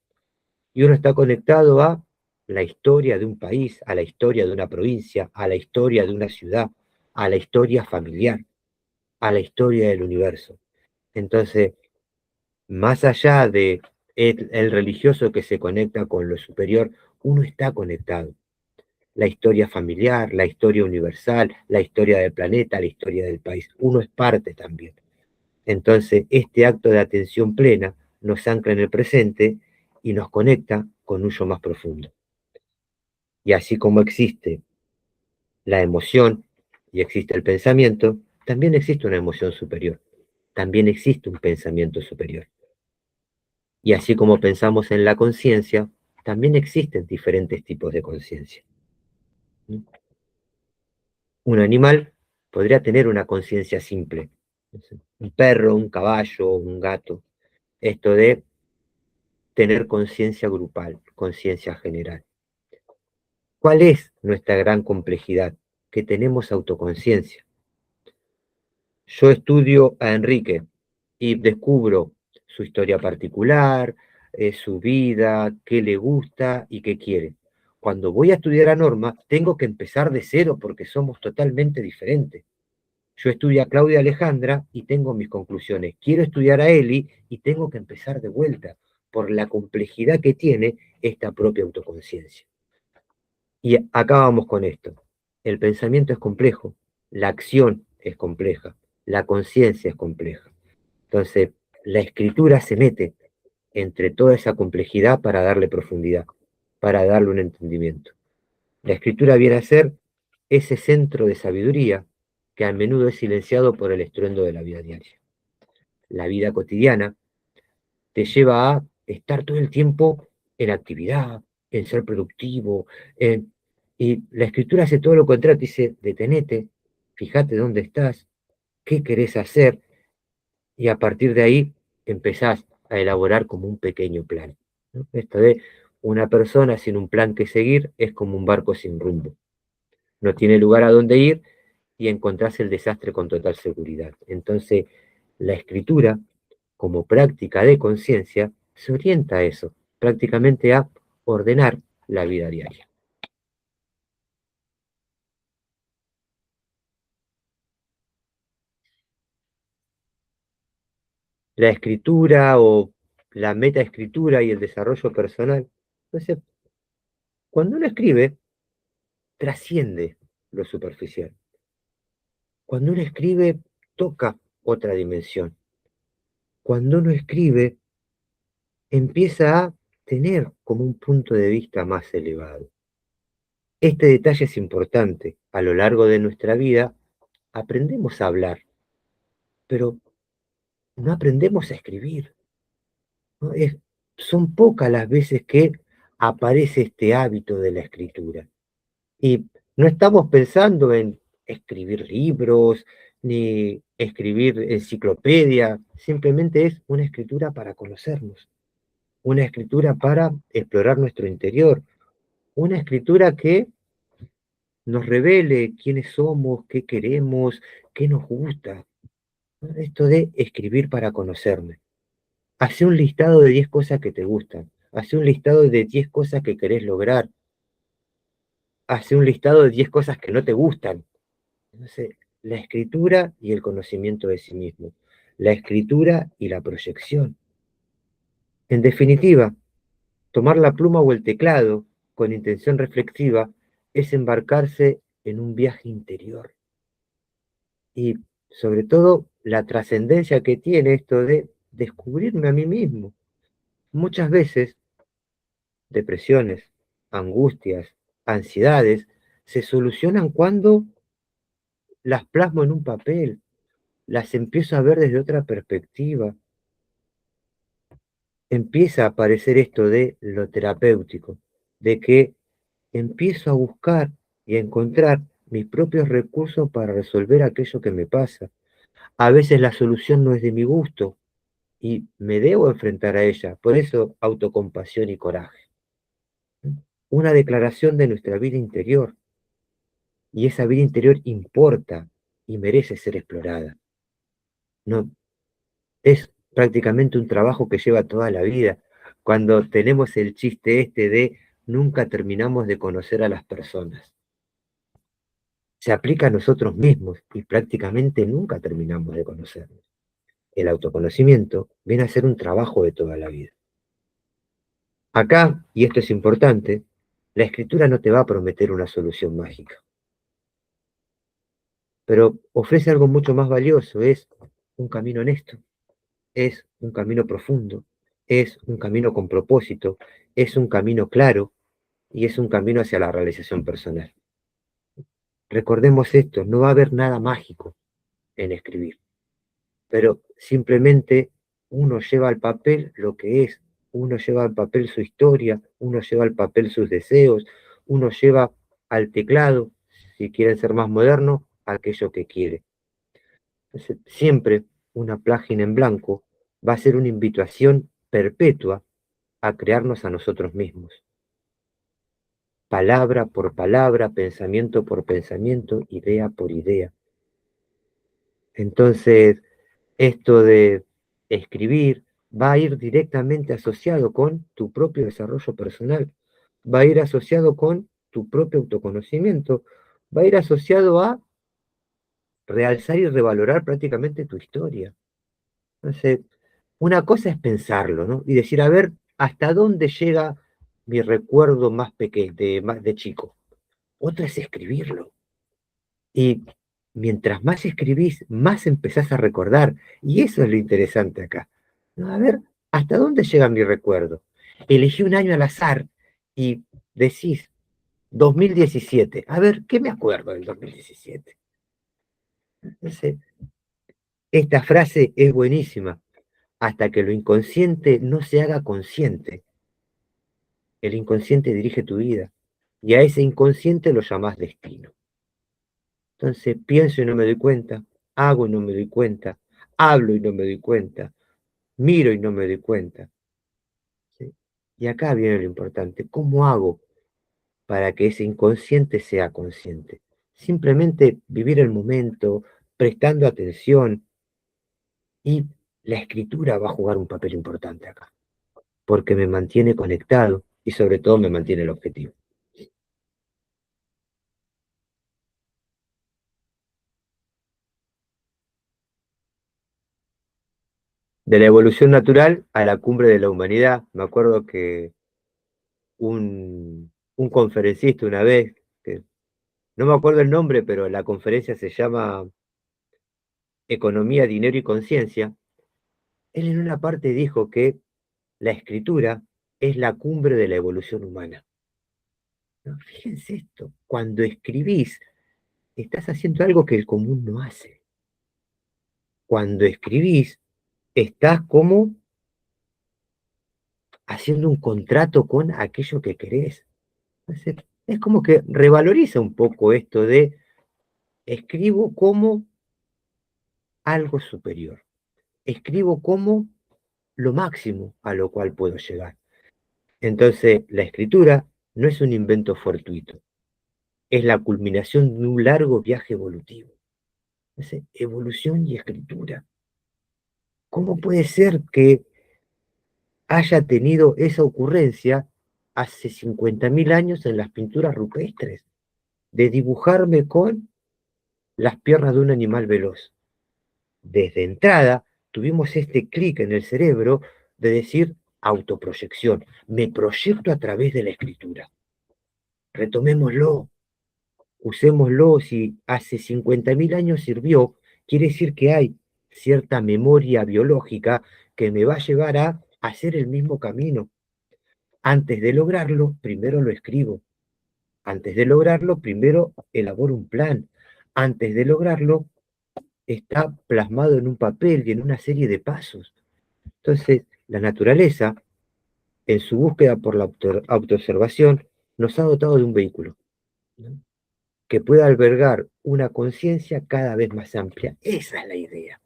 Y uno está conectado a la historia de un país, a la historia de una provincia, a la historia de una ciudad, a la historia familiar, a la historia del universo. Entonces, más allá de el religioso que se conecta con lo superior, uno está conectado. La historia familiar, la historia universal, la historia del planeta, la historia del país. Uno es parte también. Entonces, este acto de atención plena nos ancla en el presente y nos conecta con un yo más profundo. Y así como existe la emoción y existe el pensamiento, también existe una emoción superior, también existe un pensamiento superior. Y así como pensamos en la conciencia, también existen diferentes tipos de conciencia. Un animal podría tener una conciencia simple, un perro, un caballo, un gato, esto de tener conciencia grupal, conciencia general. ¿Cuál es nuestra gran complejidad? Que tenemos autoconciencia. Yo estudio a Enrique y descubro su historia particular, su vida, qué le gusta y qué quiere. Cuando voy a estudiar a Norma, tengo que empezar de cero porque somos totalmente diferentes. Yo estudio a Claudia Alejandra y tengo mis conclusiones. Quiero estudiar a Eli y tengo que empezar de vuelta por la complejidad que tiene esta propia autoconciencia. Y acá vamos con esto. El pensamiento es complejo, la acción es compleja, la conciencia es compleja. Entonces, la escritura se mete entre toda esa complejidad para darle profundidad, para darle un entendimiento. La escritura viene a ser ese centro de sabiduría que a menudo es silenciado por el estruendo de la vida diaria. La vida cotidiana te lleva a estar todo el tiempo en actividad, en ser productivo, y la escritura hace todo lo contrario, te dice, detenete, fíjate dónde estás, qué querés hacer, y a partir de ahí empezás a elaborar como un pequeño plan, ¿no? Esto de una persona sin un plan que seguir es como un barco sin rumbo. No tiene lugar a dónde ir y encontrás el desastre con total seguridad. Entonces, la escritura, como práctica de conciencia, se orienta a eso, prácticamente a ordenar la vida diaria. La escritura o la metaescritura y el desarrollo personal. Entonces, cuando uno escribe, trasciende lo superficial. Cuando uno escribe, toca otra dimensión. Cuando uno escribe, empieza a tener como un punto de vista más elevado. Este detalle es importante. A lo largo de nuestra vida aprendemos a hablar, pero no aprendemos a escribir, ¿no? Son pocas las veces que aparece este hábito de la escritura. Y no estamos pensando en escribir libros, ni escribir enciclopedia, simplemente es una escritura para conocernos, una escritura para explorar nuestro interior, una escritura que nos revele quiénes somos, qué queremos, qué nos gusta. Esto de escribir para conocerme. Hace un listado de 10 cosas que te gustan. Hace un listado de 10 cosas que querés lograr. Hace un listado de 10 cosas que no te gustan. Entonces, la escritura y el conocimiento de sí mismo. La escritura y la proyección. En definitiva, tomar la pluma o el teclado con intención reflexiva es embarcarse en un viaje interior. Y sobre todo, la trascendencia que tiene esto de descubrirme a mí mismo. Muchas veces, depresiones, angustias, ansiedades, se solucionan cuando las plasmo en un papel, las empiezo a ver desde otra perspectiva. Empieza a aparecer esto de lo terapéutico, de que empiezo a buscar y a encontrar mis propios recursos para resolver aquello que me pasa. A veces la solución no es de mi gusto y me debo enfrentar a ella. Por eso, autocompasión y coraje. Una declaración de nuestra vida interior. Y esa vida interior importa y merece ser explorada. No, es prácticamente un trabajo que lleva toda la vida. Cuando tenemos el chiste este de nunca terminamos de conocer a las personas. Se aplica a nosotros mismos y prácticamente nunca terminamos de conocernos. El autoconocimiento viene a ser un trabajo de toda la vida. Acá, y esto es importante, la escritura no te va a prometer una solución mágica, pero ofrece algo mucho más valioso, es un camino honesto, es un camino profundo, es un camino con propósito, es un camino claro y es un camino hacia la realización personal. Recordemos esto, no va a haber nada mágico en escribir, pero simplemente uno lleva al papel lo que es, uno lleva al papel su historia, uno lleva al papel sus deseos, uno lleva al teclado, si quieren ser más modernos, aquello que quiere. Entonces, siempre una página en blanco va a ser una invitación perpetua a crearnos a nosotros mismos. Palabra por palabra, pensamiento por pensamiento, idea por idea. Entonces, esto de escribir va a ir directamente asociado con tu propio desarrollo personal, va a ir asociado con tu propio autoconocimiento, va a ir asociado a realzar y revalorar prácticamente tu historia. Entonces, una cosa es pensarlo, ¿no? Y decir, a ver, ¿hasta dónde llega mi recuerdo más pequeño, más de chico? Otra es escribirlo. Y mientras más escribís, más empezás a recordar. Y eso es lo interesante acá. ¿No? A ver, ¿hasta dónde llega mi recuerdo? Elegí un año al azar y decís 2017. A ver, ¿qué me acuerdo del 2017? Entonces, esta frase es buenísima. Hasta que lo inconsciente no se haga consciente, el inconsciente dirige tu vida. Y a ese inconsciente lo llamás destino. Entonces pienso y no me doy cuenta, hago y no me doy cuenta, hablo y no me doy cuenta, miro y no me doy cuenta. ¿Sí? Y acá viene lo importante, ¿cómo hago para que ese inconsciente sea consciente? Simplemente vivir el momento, prestando atención, y la escritura va a jugar un papel importante acá, porque me mantiene conectado y sobre todo me mantiene el objetivo. De la evolución natural a la cumbre de la humanidad, me acuerdo que un conferencista una vez, que no me acuerdo el nombre, pero la conferencia se llama Economía, Dinero y Conciencia, él en una parte dijo que la escritura es la cumbre de la evolución humana. ¿No? Fíjense esto, cuando escribís, estás haciendo algo que el común no hace. Cuando escribís, estás como haciendo un contrato con aquello que querés. Entonces, es como que revaloriza un poco esto de escribo como algo superior, escribo como lo máximo a lo cual puedo llegar. Entonces, la escritura no es un invento fortuito, es la culminación de un largo viaje evolutivo. Es evolución y escritura. ¿Cómo puede ser que haya tenido esa ocurrencia hace 50.000 años en las pinturas rupestres, de dibujarme con las piernas de un animal veloz? Desde entrada, tuvimos este clic en el cerebro de decir autoproyección. Me proyecto a través de la escritura. Retomémoslo, usémoslo. Si hace 50.000 años sirvió, quiere decir que hay cierta memoria biológica que me va a llevar a hacer el mismo camino. Antes de lograrlo, primero lo escribo. Antes de lograrlo, primero elaboro un plan. Antes de lograrlo, está plasmado en un papel y en una serie de pasos. Entonces, la naturaleza, en su búsqueda por la autoobservación, nos ha dotado de un vehículo, ¿no?, que pueda albergar una conciencia cada vez más amplia. Esa es la idea,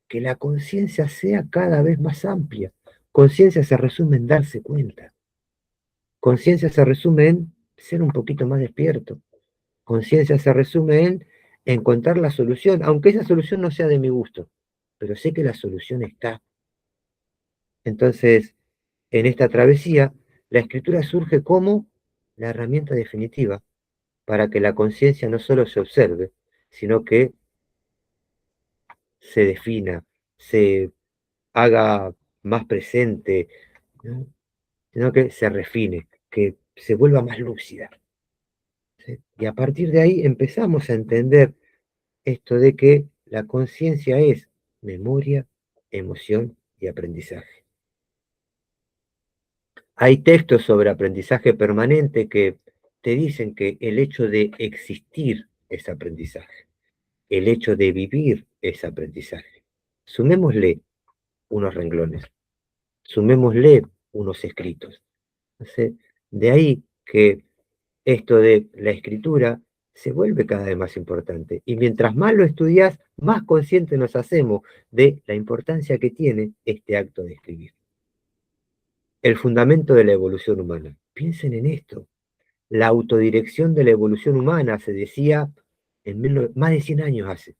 que la conciencia sea cada vez más amplia. Conciencia se resume en darse cuenta. Conciencia se resume en ser un poquito más despierto. Conciencia se resume en encontrar la solución, aunque esa solución no sea de mi gusto, pero sé que la solución está. Entonces, en esta travesía, la escritura surge como la herramienta definitiva para que la conciencia no solo se observe, sino que se defina, se haga más presente, ¿no?, sino que se refine, que se vuelva más lúcida, ¿sí? Y a partir de ahí empezamos a entender esto de que la conciencia es memoria, emoción y aprendizaje. Hay textos sobre aprendizaje permanente que te dicen que el hecho de existir es aprendizaje, el hecho de vivir es aprendizaje. Sumémosle unos renglones, sumémosle unos escritos. Entonces, de ahí que esto de la escritura se vuelve cada vez más importante. Y mientras más lo estudias, más conscientes nos hacemos de la importancia que tiene este acto de escribir. El fundamento de la evolución humana. Piensen en esto. La autodirección de la evolución humana se decía más de 100 años hace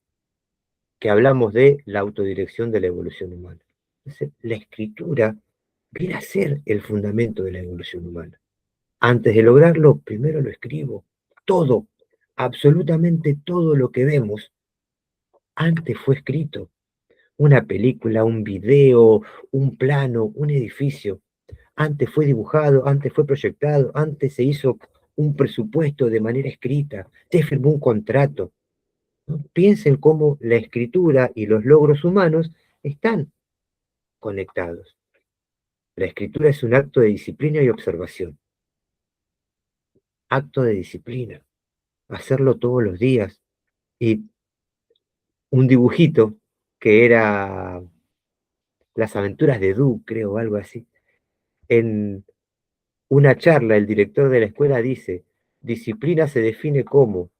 que hablamos de la autodirección de la evolución humana. Entonces, la escritura viene a ser el fundamento de la evolución humana. Antes de lograrlo, primero lo escribo. Todo, absolutamente todo lo que vemos, antes fue escrito. Una película, un video, un plano, un edificio. Antes fue dibujado, antes fue proyectado, antes se hizo un presupuesto de manera escrita, se firmó un contrato, ¿no? Piensen cómo la escritura y los logros humanos están conectados. La escritura es un acto de disciplina y observación. Acto de disciplina. Hacerlo todos los días. Y un dibujito que era Las aventuras de Du, creo, algo así. En una charla, el director de la escuela dice: disciplina se define como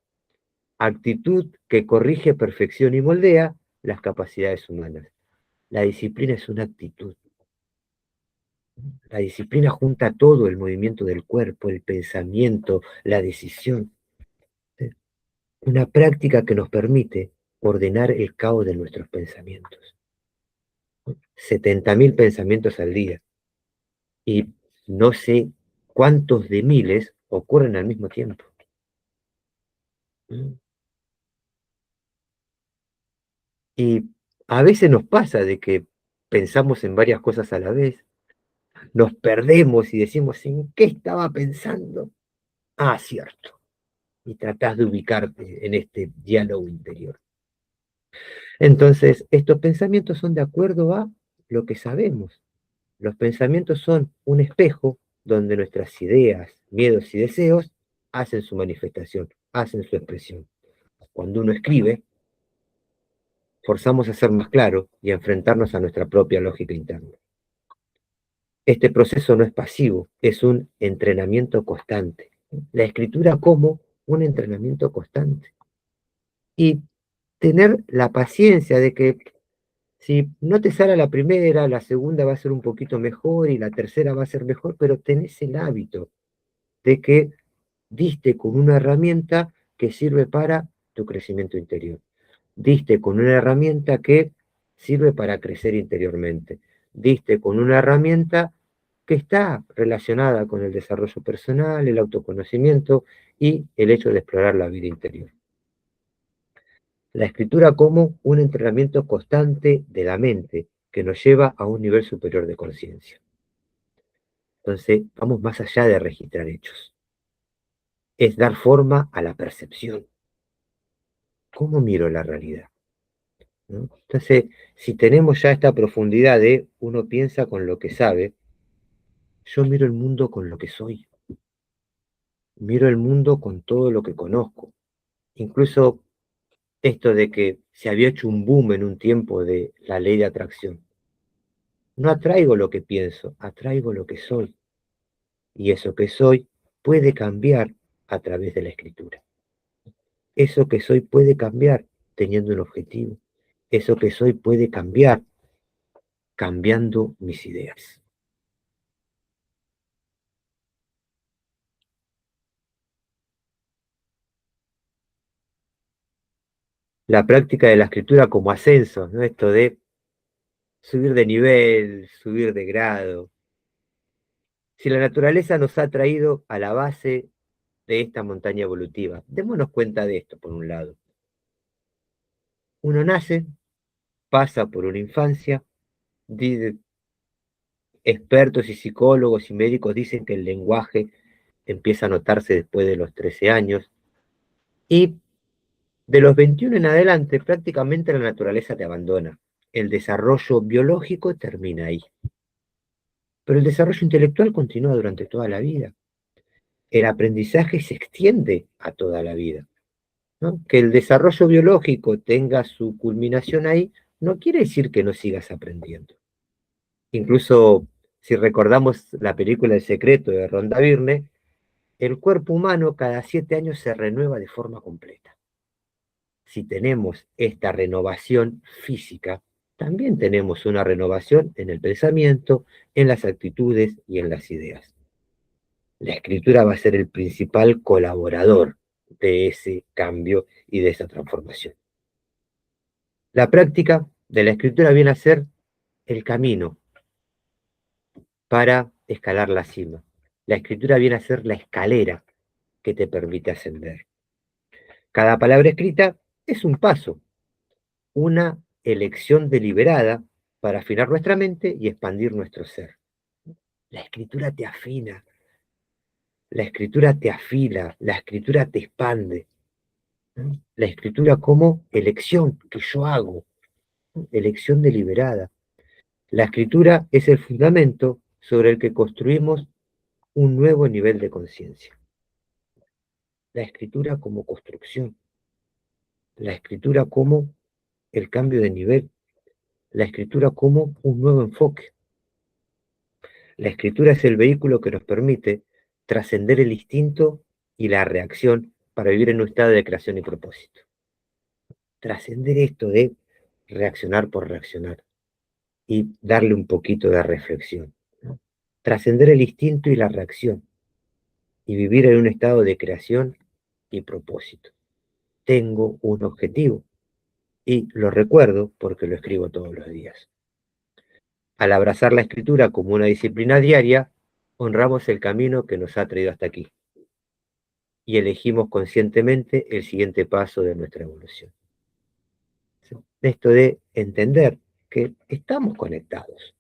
actitud que corrige, perfecciona y moldea las capacidades humanas. La disciplina es una actitud. La disciplina junta todo: el movimiento del cuerpo, el pensamiento, la decisión. Una práctica que nos permite ordenar el caos de nuestros pensamientos. 70.000 pensamientos al día. Y no sé cuántos de miles ocurren al mismo tiempo. ¿Mm? Y a veces nos pasa de que pensamos en varias cosas a la vez, nos perdemos y decimos: ¿en qué estaba pensando? Ah, cierto. Y tratás de ubicarte en este diálogo interior. Entonces, estos pensamientos son de acuerdo a lo que sabemos. Los pensamientos son un espejo donde nuestras ideas, miedos y deseos hacen su manifestación, hacen su expresión. Cuando uno escribe, forzamos a ser más claro y a enfrentarnos a nuestra propia lógica interna. Este proceso no es pasivo, es un entrenamiento constante. La escritura como un entrenamiento constante. Y tener la paciencia de que si no te sale la primera, la segunda va a ser un poquito mejor y la tercera va a ser mejor, pero tenés el hábito de que diste con una herramienta que sirve para tu crecimiento interior. Diste con una herramienta que sirve para crecer interiormente. Diste con una herramienta que está relacionada con el desarrollo personal, el autoconocimiento y el hecho de explorar la vida interior. La escritura como un entrenamiento constante de la mente que nos lleva a un nivel superior de conciencia. Entonces, vamos más allá de registrar hechos. Es dar forma a la percepción. ¿Cómo miro la realidad? ¿No? Entonces, si tenemos ya esta profundidad de uno piensa con lo que sabe, yo miro el mundo con lo que soy. Miro el mundo con todo lo que conozco. Incluso esto de que se había hecho un boom en un tiempo de la ley de atracción. No atraigo lo que pienso, atraigo lo que soy. Y eso que soy puede cambiar a través de la escritura. Eso que soy puede cambiar teniendo un objetivo. Eso que soy puede cambiar cambiando mis ideas. La práctica de la escritura como ascenso, ¿no? Esto de subir de nivel, subir de grado. Si la naturaleza nos ha traído a la base de esta montaña evolutiva, démonos cuenta de esto por un lado. Uno nace, pasa por una infancia, expertos y psicólogos y médicos dicen que el lenguaje empieza a notarse después de los 13 años y de los 21 en adelante prácticamente la naturaleza te abandona. El desarrollo biológico termina ahí, pero el desarrollo intelectual continúa durante toda la vida. El aprendizaje se extiende a toda la vida, ¿no? Que el desarrollo biológico tenga su culminación ahí no quiere decir que no sigas aprendiendo. Incluso si recordamos la película El secreto de Rhonda Byrne, el cuerpo humano cada 7 años se renueva de forma completa. Si tenemos esta renovación física, también tenemos una renovación en el pensamiento, en las actitudes y en las ideas. La escritura va a ser el principal colaborador de ese cambio y de esa transformación. La práctica de la escritura viene a ser el camino para escalar la cima. La escritura viene a ser la escalera que te permite ascender. Cada palabra escrita es un paso, una elección deliberada para afinar nuestra mente y expandir nuestro ser. La escritura te afina, la escritura te afila, la escritura te expande. ¿No? La escritura como elección que yo hago, ¿no? Elección deliberada. La escritura es el fundamento sobre el que construimos un nuevo nivel de conciencia. La escritura como construcción, la escritura como el cambio de nivel, la escritura como un nuevo enfoque. La escritura es el vehículo que nos permite trascender el instinto y la reacción para vivir en un estado de creación y propósito. Trascender esto de reaccionar por reaccionar y darle un poquito de reflexión, ¿no? Trascender el instinto y la reacción y vivir en un estado de creación y propósito. Tengo un objetivo y lo recuerdo porque lo escribo todos los días. Al abrazar la escritura como una disciplina diaria, honramos el camino que nos ha traído hasta aquí y elegimos conscientemente el siguiente paso de nuestra evolución. Esto de entender que estamos conectados,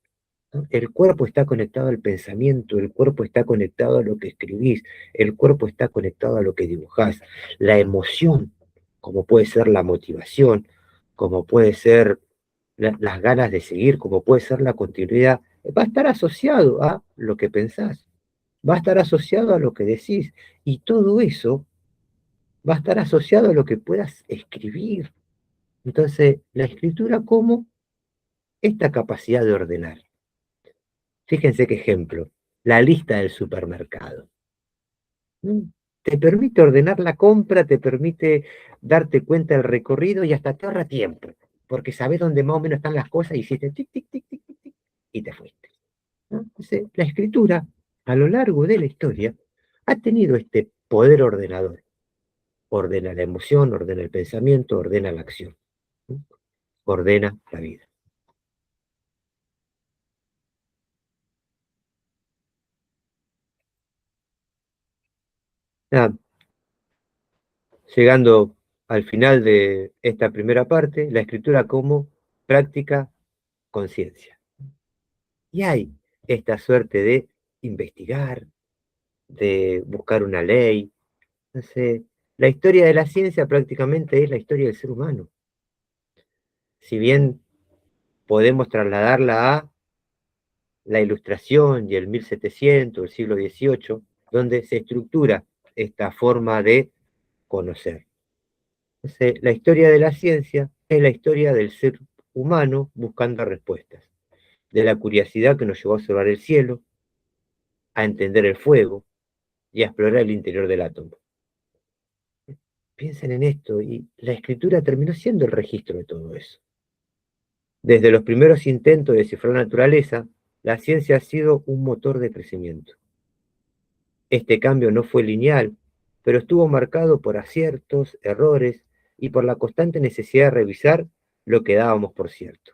¿no? El cuerpo está conectado al pensamiento, el cuerpo está conectado a lo que escribís, el cuerpo está conectado a lo que dibujás. La emoción, como puede ser la motivación, como puede ser las ganas de seguir, como puede ser la continuidad, va a estar asociado a lo que pensás, va a estar asociado a lo que decís, y todo eso va a estar asociado a lo que puedas escribir. Entonces, la escritura como esta capacidad de ordenar. Fíjense qué ejemplo, la lista del supermercado. ¿No? Te permite ordenar la compra, te permite darte cuenta del recorrido y hasta te ahorra tiempo, porque sabes dónde más o menos están las cosas y hiciste tic, tic, tic, tic, tic, tic, y te fuiste. ¿No? Entonces, la escritura, a lo largo de la historia, ha tenido este poder ordenador. Ordena la emoción, ordena el pensamiento, ordena la acción, ¿no? Ordena la vida. Nada, llegando al final de esta primera parte, la escritura como práctica conciencia. Y hay esta suerte de investigar, de buscar una ley. No sé, la historia de la ciencia prácticamente es la historia del ser humano. Si bien podemos trasladarla a la Ilustración y el 1700, el siglo XVIII, donde se estructura esta forma de conocer. Entonces, la historia de la ciencia es la historia del ser humano buscando respuestas, de la curiosidad que nos llevó a observar el cielo, a entender el fuego y a explorar el interior del átomo. Piensen en esto, y la escritura terminó siendo el registro de todo eso. Desde los primeros intentos de descifrar la naturaleza, la ciencia ha sido un motor de crecimiento. Este cambio no fue lineal, pero estuvo marcado por aciertos, errores y por la constante necesidad de revisar lo que dábamos por cierto.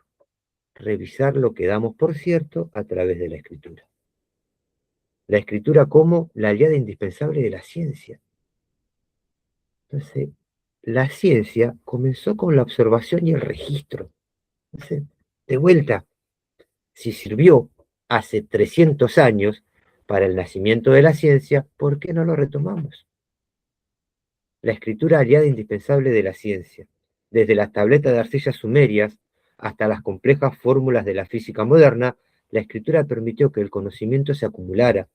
Revisar lo que damos por cierto a través de la escritura. La escritura como la aliada indispensable de la ciencia. Entonces, la ciencia comenzó con la observación y el registro. Entonces, de vuelta, si sirvió hace 300 años para el nacimiento de la ciencia, ¿por qué no lo retomamos? La escritura aliada indispensable de la ciencia, desde las tabletas de arcillas sumerias hasta las complejas fórmulas de la física moderna, la escritura permitió que el conocimiento se acumulara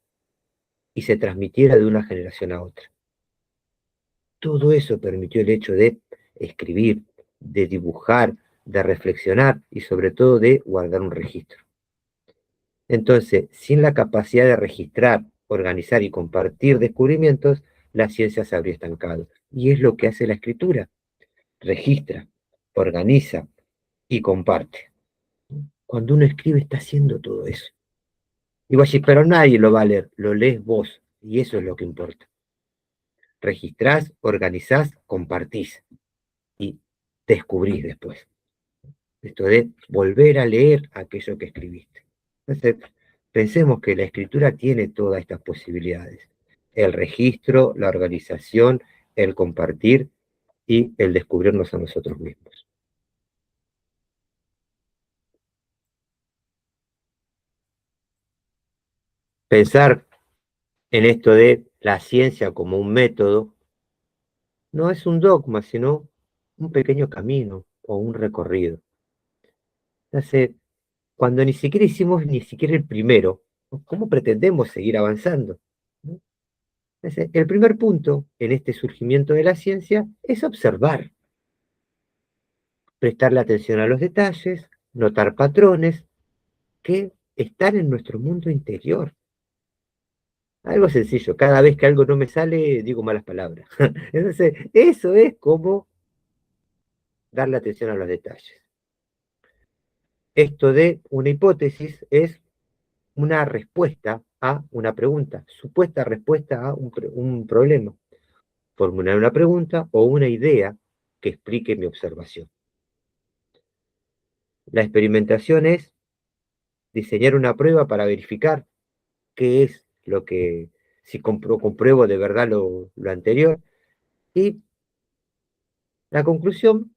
y se transmitiera de una generación a otra. Todo eso permitió el hecho de escribir, de dibujar, de reflexionar y sobre todo de guardar un registro. Entonces, sin la capacidad de registrar, organizar y compartir descubrimientos, la ciencia se habría estancado. Y es lo que hace la escritura. Registra, organiza y comparte. Cuando uno escribe está haciendo todo eso. Y vos decís, pero nadie lo va a leer, lo lees vos. Y eso es lo que importa. Registrás, organizás, compartís y descubrís después. Esto de volver a leer aquello que escribiste. Entonces, pensemos que la escritura tiene todas estas posibilidades. El registro, la organización, el compartir y el descubrirnos a nosotros mismos. Pensar en esto de la ciencia como un método no es un dogma, sino un pequeño camino o un recorrido. Entonces, cuando ni siquiera hicimos ni siquiera el primero, ¿cómo pretendemos seguir avanzando? ¿No? Entonces, el primer punto en este surgimiento de la ciencia es observar, prestarle atención a los detalles, notar patrones que están en nuestro mundo interior. Algo sencillo, cada vez que algo no me sale, digo malas palabras. Entonces, eso es como darle atención a los detalles. Esto de una hipótesis es una respuesta a una pregunta, supuesta respuesta a un problema. Formular una pregunta o una idea que explique mi observación. La experimentación es diseñar una prueba para verificar qué es lo que, si compruebo de verdad lo anterior. Y la conclusión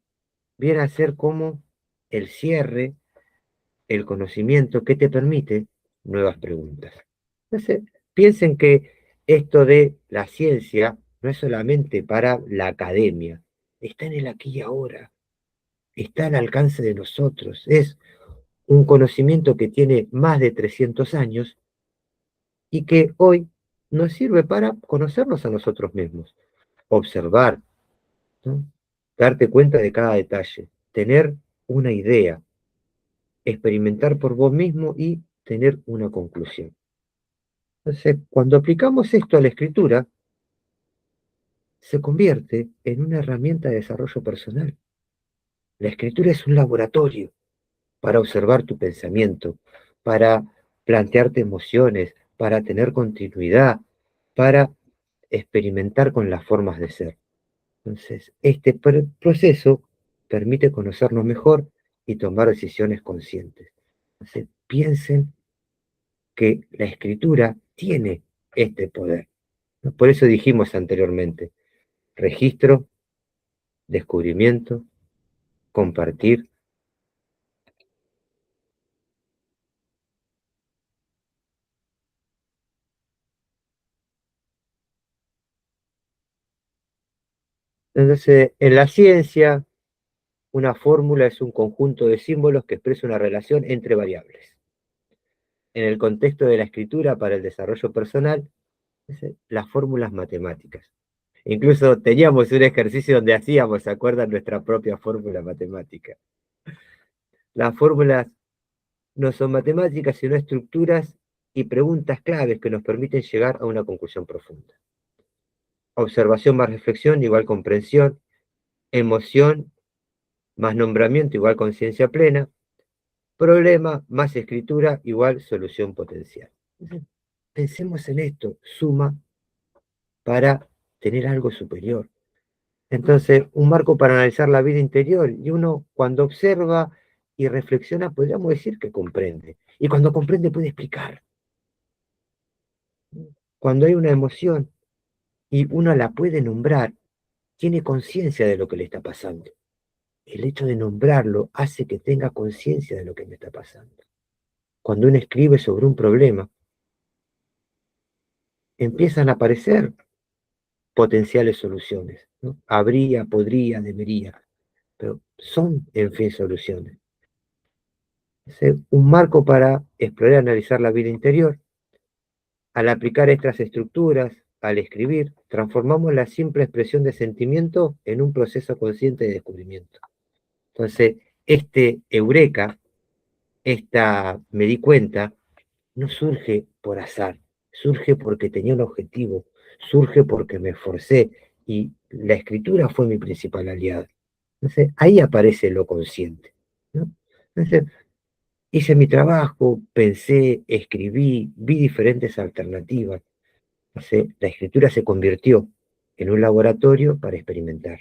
viene a ser como el cierre, el conocimiento que te permite nuevas preguntas. Entonces, piensen que esto de la ciencia no es solamente para la academia, está en el aquí y ahora, está al alcance de nosotros, es un conocimiento que tiene más de 300 años y que hoy nos sirve para conocernos a nosotros mismos, observar, ¿no? Darte cuenta de cada detalle, tener una idea, experimentar por vos mismo y tener una conclusión. Entonces, cuando aplicamos esto a la escritura, se convierte en una herramienta de desarrollo personal. La escritura es un laboratorio para observar tu pensamiento, para plantearte emociones, para tener continuidad, para experimentar con las formas de ser. Entonces, este proceso permite conocernos mejor y tomar decisiones conscientes. Entonces, piensen que la escritura tiene este poder, ¿no? Por eso dijimos anteriormente, registro, descubrimiento, compartir. Entonces, en la ciencia, una fórmula es un conjunto de símbolos que expresa una relación entre variables. En el contexto de la escritura para el desarrollo personal, las fórmulas matemáticas. Incluso teníamos un ejercicio donde hacíamos, ¿se acuerdan? Nuestra propia fórmula matemática. Las fórmulas no son matemáticas, sino estructuras y preguntas claves que nos permiten llegar a una conclusión profunda. Observación más reflexión igual comprensión, emoción más nombramiento igual conciencia plena, problema más escritura igual solución potencial. Pensemos en esto, suma para tener algo superior. Entonces, un marco para analizar la vida interior. Y uno, cuando observa y reflexiona, podríamos decir que comprende. Y cuando comprende, puede explicar. Cuando hay una emoción y uno la puede nombrar, tiene conciencia de lo que le está pasando. El hecho de nombrarlo hace que tenga conciencia de lo que me está pasando. Cuando uno escribe sobre un problema, empiezan a aparecer potenciales soluciones, ¿no? Habría, podría, debería, pero son, en fin, soluciones. Es un marco para explorar y analizar la vida interior. Al aplicar estas estructuras, al escribir, transformamos la simple expresión de sentimiento en un proceso consciente de descubrimiento. Entonces, este eureka, esta me di cuenta, no surge por azar, surge porque tenía un objetivo, surge porque me esforcé y la escritura fue mi principal aliada. Entonces, ahí aparece lo consciente, ¿no? Entonces, hice mi trabajo, pensé, escribí, vi diferentes alternativas. Entonces, la escritura se convirtió en un laboratorio para experimentar,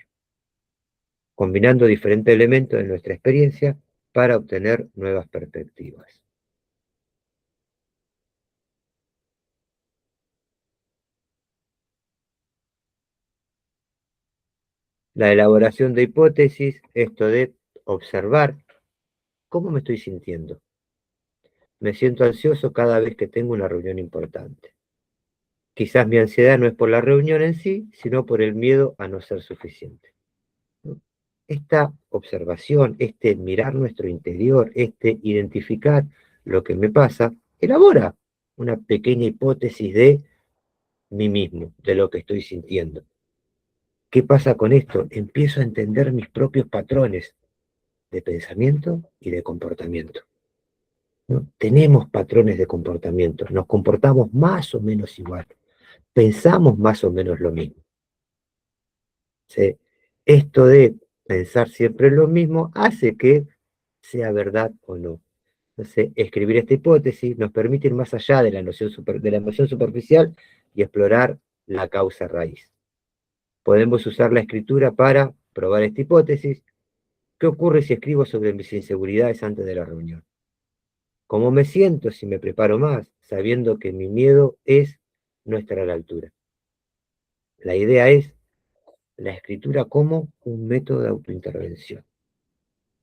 combinando diferentes elementos de nuestra experiencia para obtener nuevas perspectivas. La elaboración de hipótesis, esto de observar cómo me estoy sintiendo. Me siento ansioso cada vez que tengo una reunión importante. Quizás mi ansiedad no es por la reunión en sí, sino por el miedo a no ser suficiente. Esta observación, este mirar nuestro interior, este identificar lo que me pasa, elabora una pequeña hipótesis de mí mismo, de lo que estoy sintiendo. ¿Qué pasa con esto? Empiezo a entender mis propios patrones de pensamiento y de comportamiento, ¿no? Tenemos patrones de comportamiento, nos comportamos más o menos igual, pensamos más o menos lo mismo. ¿Sí? Esto de pensar siempre lo mismo hace que sea verdad o no. Entonces, escribir esta hipótesis nos permite ir más allá de la noción de la emoción superficial y explorar la causa raíz. Podemos usar la escritura para probar esta hipótesis. ¿Qué ocurre si escribo sobre mis inseguridades antes de la reunión? ¿Cómo me siento si me preparo más, sabiendo que mi miedo es no estar a la altura? La idea es la escritura como un método de autointervención.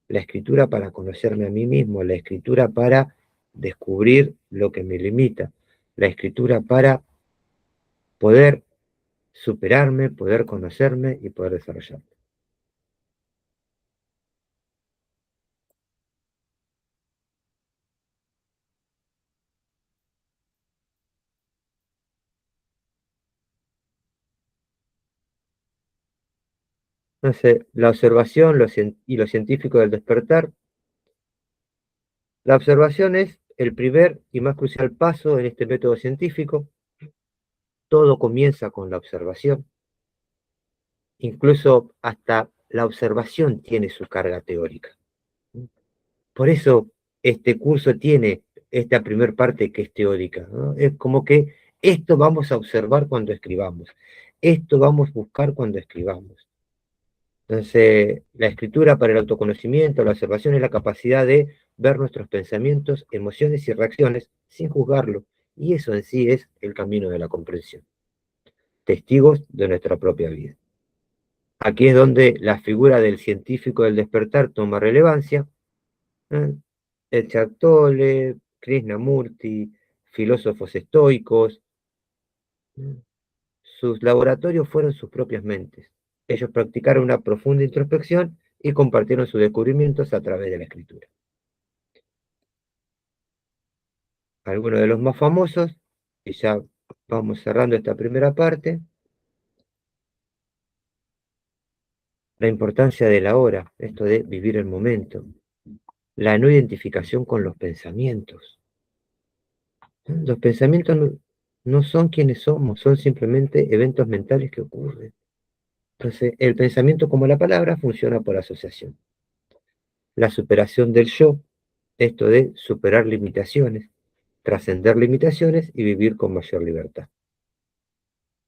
La escritura para conocerme a mí mismo, la escritura para descubrir lo que me limita, la escritura para poder superarme, poder conocerme y poder desarrollarme. Entonces, la observación y lo científico del despertar. La observación es el primer y más crucial paso en este método científico. Todo comienza con la observación. Incluso hasta la observación tiene su carga teórica. Por eso este curso tiene esta primer parte que es teórica, ¿no? Es como que esto vamos a observar cuando escribamos, esto vamos a buscar cuando escribamos. Entonces, la escritura para el autoconocimiento, la observación es la capacidad de ver nuestros pensamientos, emociones y reacciones sin juzgarlo. Y eso en sí es el camino de la comprensión. Testigos de nuestra propia vida. Aquí es donde la figura del científico del despertar toma relevancia. ¿Eh? Eckhart Tolle, Krishnamurti, filósofos estoicos. ¿Eh? Sus laboratorios fueron sus propias mentes. Ellos practicaron una profunda introspección y compartieron sus descubrimientos a través de la escritura. Algunos de los más famosos, y ya vamos cerrando esta primera parte, la importancia de la hora, esto de vivir el momento, la no identificación con los pensamientos. Los pensamientos no son quienes somos, son simplemente eventos mentales que ocurren. Entonces, el pensamiento como la palabra funciona por asociación. La superación del yo, esto de superar limitaciones, trascender limitaciones y vivir con mayor libertad.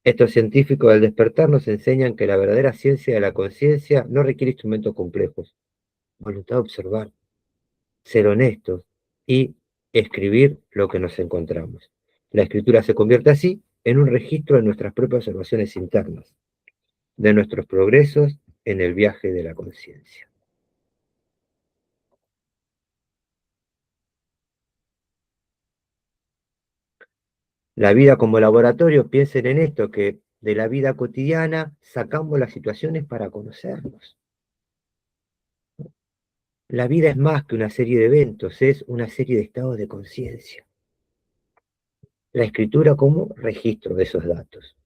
Estos científicos del despertar nos enseñan que la verdadera ciencia de la conciencia no requiere instrumentos complejos, voluntad de observar, ser honestos y escribir lo que nos encontramos. La escritura se convierte así en un registro de nuestras propias observaciones internas, de nuestros progresos en el viaje de la conciencia. La vida como laboratorio, piensen en esto, que de la vida cotidiana sacamos las situaciones para conocernos. La vida es más que una serie de eventos, es una serie de estados de conciencia. La escritura como registro de esos datos.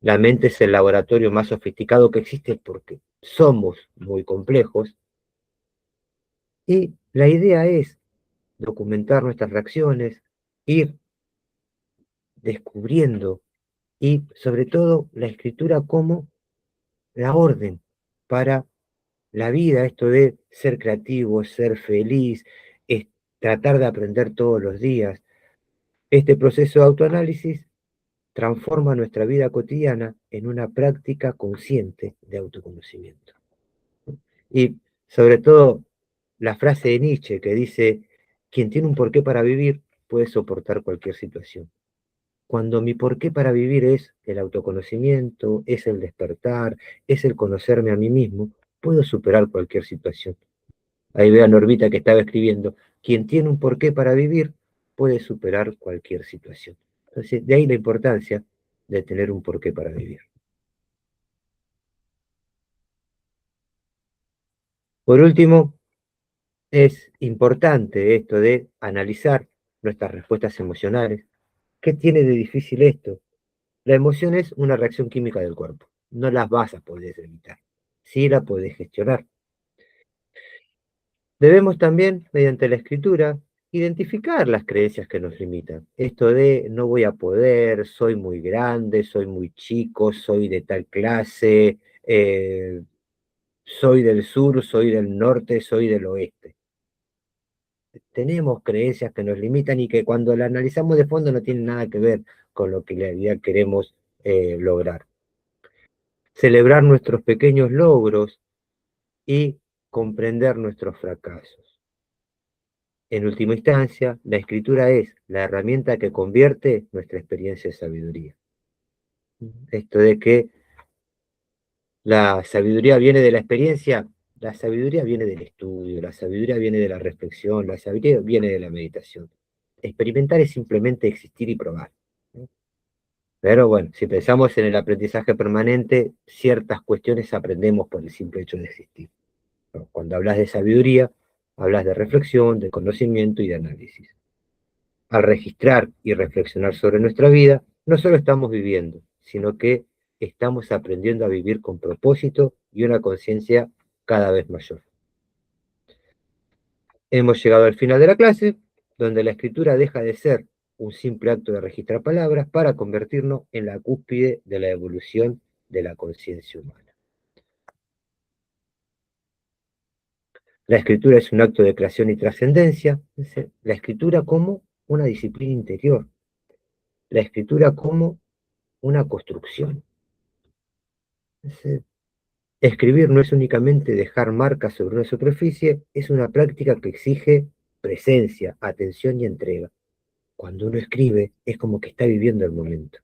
La mente es el laboratorio más sofisticado que existe porque somos muy complejos y la idea es documentar nuestras reacciones, ir descubriendo y sobre todo la escritura como la orden para la vida, esto de ser creativo, ser feliz, es tratar de aprender todos los días. Este proceso de autoanálisis transforma nuestra vida cotidiana en una práctica consciente de autoconocimiento. Y sobre todo la frase de Nietzsche que dice, quien tiene un porqué para vivir puede soportar cualquier situación. Cuando mi porqué para vivir es el autoconocimiento, es el despertar, es el conocerme a mí mismo, puedo superar cualquier situación. Ahí ve a Normita que estaba escribiendo, quien tiene un porqué para vivir puede superar cualquier situación. Entonces, de ahí la importancia de tener un porqué para vivir. Por último, es importante esto de analizar nuestras respuestas emocionales. ¿Qué tiene de difícil esto? La emoción es una reacción química del cuerpo. No las vas a poder evitar. Sí la podés gestionar. Debemos también, mediante la escritura, identificar las creencias que nos limitan. Esto de no voy a poder, soy muy grande, soy muy chico, soy de tal clase, soy del sur, soy del norte, soy del oeste. Tenemos creencias que nos limitan y que cuando la analizamos de fondo no tienen nada que ver con lo que en realidad queremos lograr. Celebrar nuestros pequeños logros y comprender nuestros fracasos. En última instancia, la escritura es la herramienta que convierte nuestra experiencia en sabiduría. Esto de que la sabiduría viene de la experiencia, la sabiduría viene del estudio, la sabiduría viene de la reflexión, la sabiduría viene de la meditación. Experimentar es simplemente existir y probar. Pero bueno, si pensamos en el aprendizaje permanente, ciertas cuestiones aprendemos por el simple hecho de existir. Cuando hablas de sabiduría, hablas de reflexión, de conocimiento y de análisis. Al registrar y reflexionar sobre nuestra vida, no solo estamos viviendo, sino que estamos aprendiendo a vivir con propósito y una conciencia cada vez mayor. Hemos llegado al final de la clase. donde la escritura deja de ser un simple acto de registrar palabras para convertirnos en la cúspide de la evolución de la conciencia humana. La escritura es un acto de creación y trascendencia, la escritura como una disciplina interior, la escritura como una construcción. Escribir no es únicamente dejar marcas sobre una superficie, es una práctica que exige presencia, atención y entrega. Cuando uno escribe, es como que está viviendo el momento.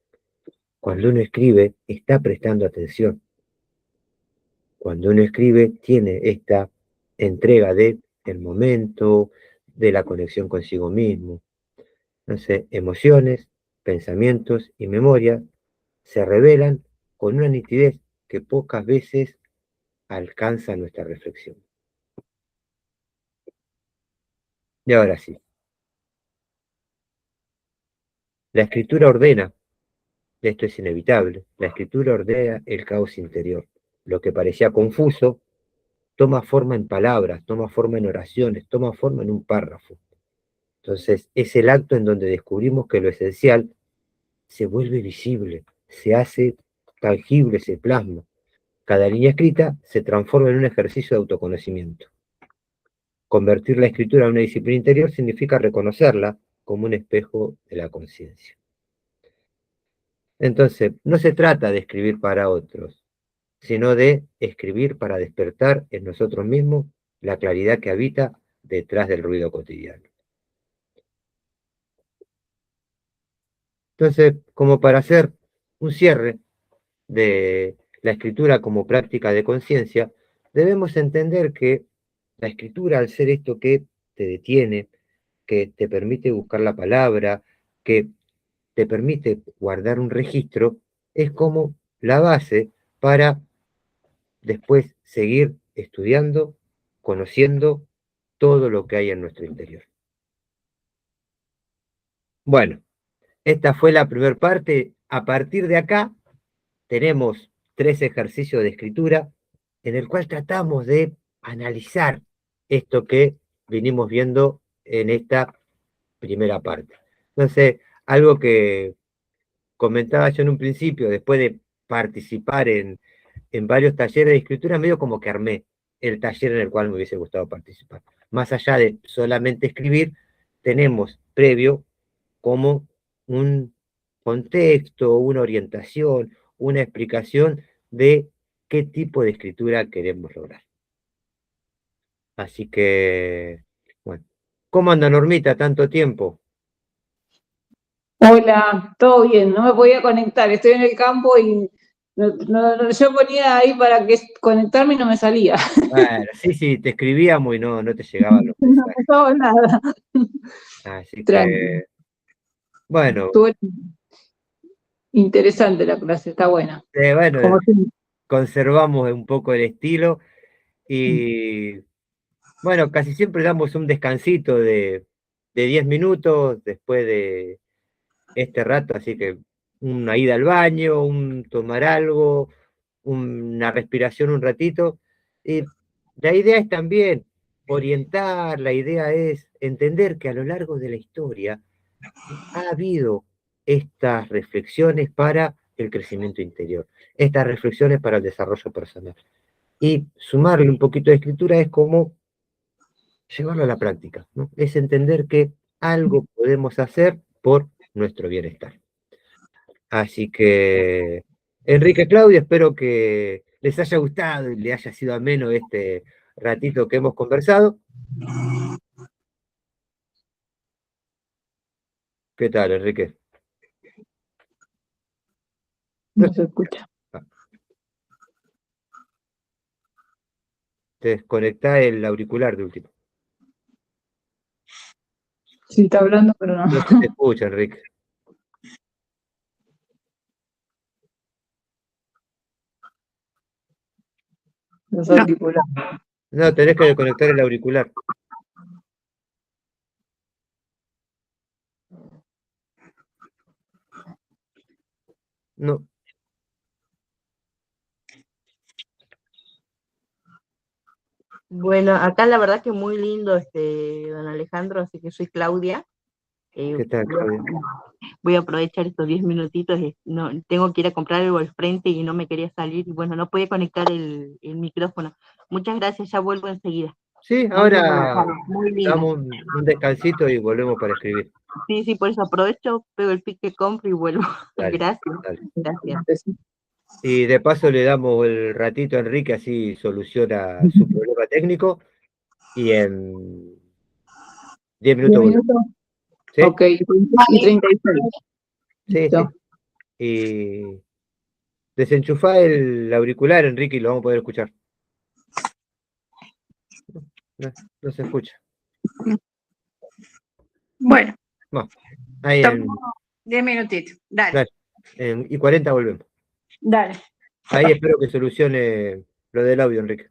Cuando uno escribe, está prestando atención. Cuando uno escribe, tiene esta entrega de el momento, de la conexión consigo mismo. Entonces, emociones, pensamientos y memoria se revelan con una nitidez que pocas veces alcanza nuestra reflexión. Y ahora sí, la escritura ordena, esto es inevitable, la escritura ordena el caos interior. Lo que parecía confuso toma forma en palabras, toma forma en oraciones, toma forma en un párrafo. Entonces, es el acto en donde descubrimos que lo esencial se vuelve visible, se hace tangible, se plasma. Cada línea escrita se transforma en un ejercicio de autoconocimiento. Convertir la escritura en una disciplina interior significa reconocerla como un espejo de la conciencia. Entonces, no se trata de escribir para otros, sino de escribir para despertar en nosotros mismos la claridad que habita detrás del ruido cotidiano. Entonces, como para hacer un cierre de la escritura como práctica de conciencia, debemos entender que la escritura, al ser esto que te detiene, que te permite buscar la palabra, que te permite guardar un registro, es como la base para después seguir estudiando, conociendo todo lo que hay en nuestro interior. Bueno, esta fue la primera parte. A partir de acá tenemos 3 ejercicios de escritura en el cual tratamos de analizar esto que vinimos viendo en esta primera parte. Entonces, algo que comentaba yo en un principio, después de participar en varios talleres de escritura, medio como que armé el taller en el cual me hubiese gustado participar. Más allá de solamente escribir, tenemos previo como un contexto, una orientación, una explicación de qué tipo de escritura queremos lograr. Así que, bueno, ¿cómo anda Normita tanto tiempo? Hola, todo bien, no me podía conectar, estoy en el campo y yo ponía ahí para que conectarme y no me salía. Bueno, sí, sí, te escribíamos y no te llegaban los No mensajes. pasaba nada. Así Tranqui. que, bueno, Estuvo interesante la clase, está buena. bueno, Como siempre. conservamos un poco el estilo y, bueno, casi siempre damos un descansito de 10 minutos después de este rato, así que una ida al baño, un tomar algo, una respiración un ratito. Y la idea es también orientar, la idea es entender que a lo largo de la historia ha habido estas reflexiones para el crecimiento interior, estas reflexiones para el desarrollo personal. Y sumarle un poquito de escritura es como llevarlo a la práctica, ¿no? Es entender que algo podemos hacer por nuestro bienestar. Así que, Enrique, Claudia, espero que les haya gustado y le haya sido ameno este ratito que hemos conversado. ¿Qué tal, Enrique? No, No se escucha. te desconectá el auricular de último. Sí, está hablando, pero no. No se te escucha, Enrique. Los auriculares. No, tenés que desconectar el auricular. No, Bueno, acá la verdad que muy lindo, don Alejandro, así que soy Claudia. ¿Qué tal, Claudia? Voy a aprovechar estos 10 minutitos, no, tengo que ir a comprar algo al frente y no me quería salir, y bueno, no podía conectar el micrófono. Muchas gracias, ya vuelvo enseguida. Sí, Muy lindo, ahora muy lindo. damos un descansito y volvemos para escribir. Sí, por eso aprovecho, pego el pique, compro y vuelvo. Dale, Gracias, dale. gracias. Y de paso le damos el ratito a Enrique, así soluciona su problema técnico y en 10 10 minutos volvemos. minutos. ¿Sí? Ok, y 36. Sí, Listo. sí. Y desenchufá el auricular, Enrique, y lo vamos a poder escuchar. No, no se escucha. Bueno, No, ahí tomamos 10 minutitos. Dale. y 40 volvemos. Dale. Ahí espero que solucione lo del audio, Enrique.